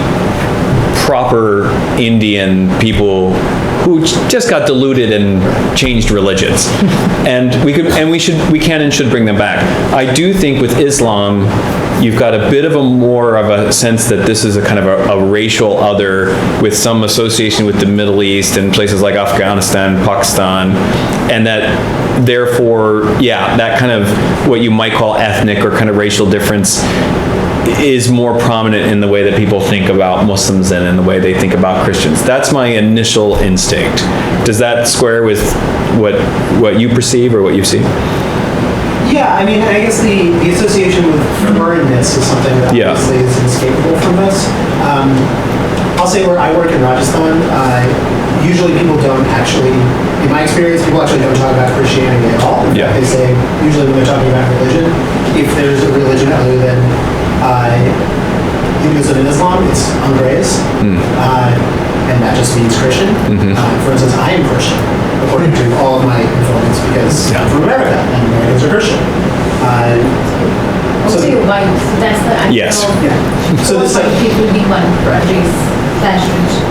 proper Indian people who just got diluted and changed religions, and we can and should bring them back. I do think with Islam, you've got a bit of more of a sense that this is a kind of a racial other with some association with the Middle East and places like Afghanistan, Pakistan, and that therefore, that kind of what you might call ethnic or kind of racial difference is more prominent in the way that people think about Muslims and in the way they think about Christians. That's my initial instinct. Does that square with what you perceive or what you see? Yeah, I mean, I guess the association with foreignness is something that obviously is inescapable from this. I'll say where I work in Rajasthan, usually people don't actually, in my experience, people actually don't talk about Christianity at all. In fact, they say, usually when they're talking about religion, if there's a religion other than Hinduism and Islam, it's Andres, and that just means Christian. For instance, I am Christian, according to all of my informants, because I'm from America, and Americans are Christian. So you're white, so that's the actual... Yes. So this people be one race slash religion.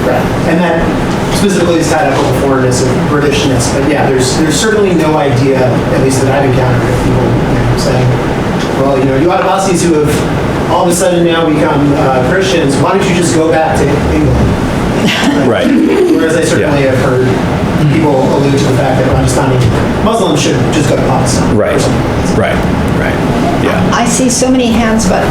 Right. And that specifically is tied up with the foreignness and Britishness, but there's certainly no idea, at least that I've encountered, of people saying, well, you Adivasis who have all of a sudden now become Christians, why don't you just go back to England? Right. Whereas I certainly have heard people allude to the fact that Rajasthani Muslims should just go to Pakistan. Right. I see so many hands, but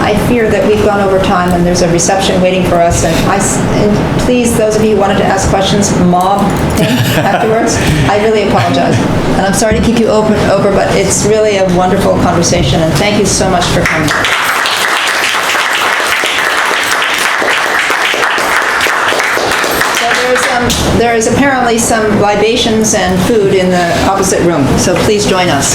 I fear that we've gone over time and there's a reception waiting for us. And please, those of you who wanted to ask questions, mob him afterwards. I really apologize. And I'm sorry to keep you over, but it's really a wonderful conversation. And thank you so much for coming. So there is apparently some libations and food in the opposite room. So please join us.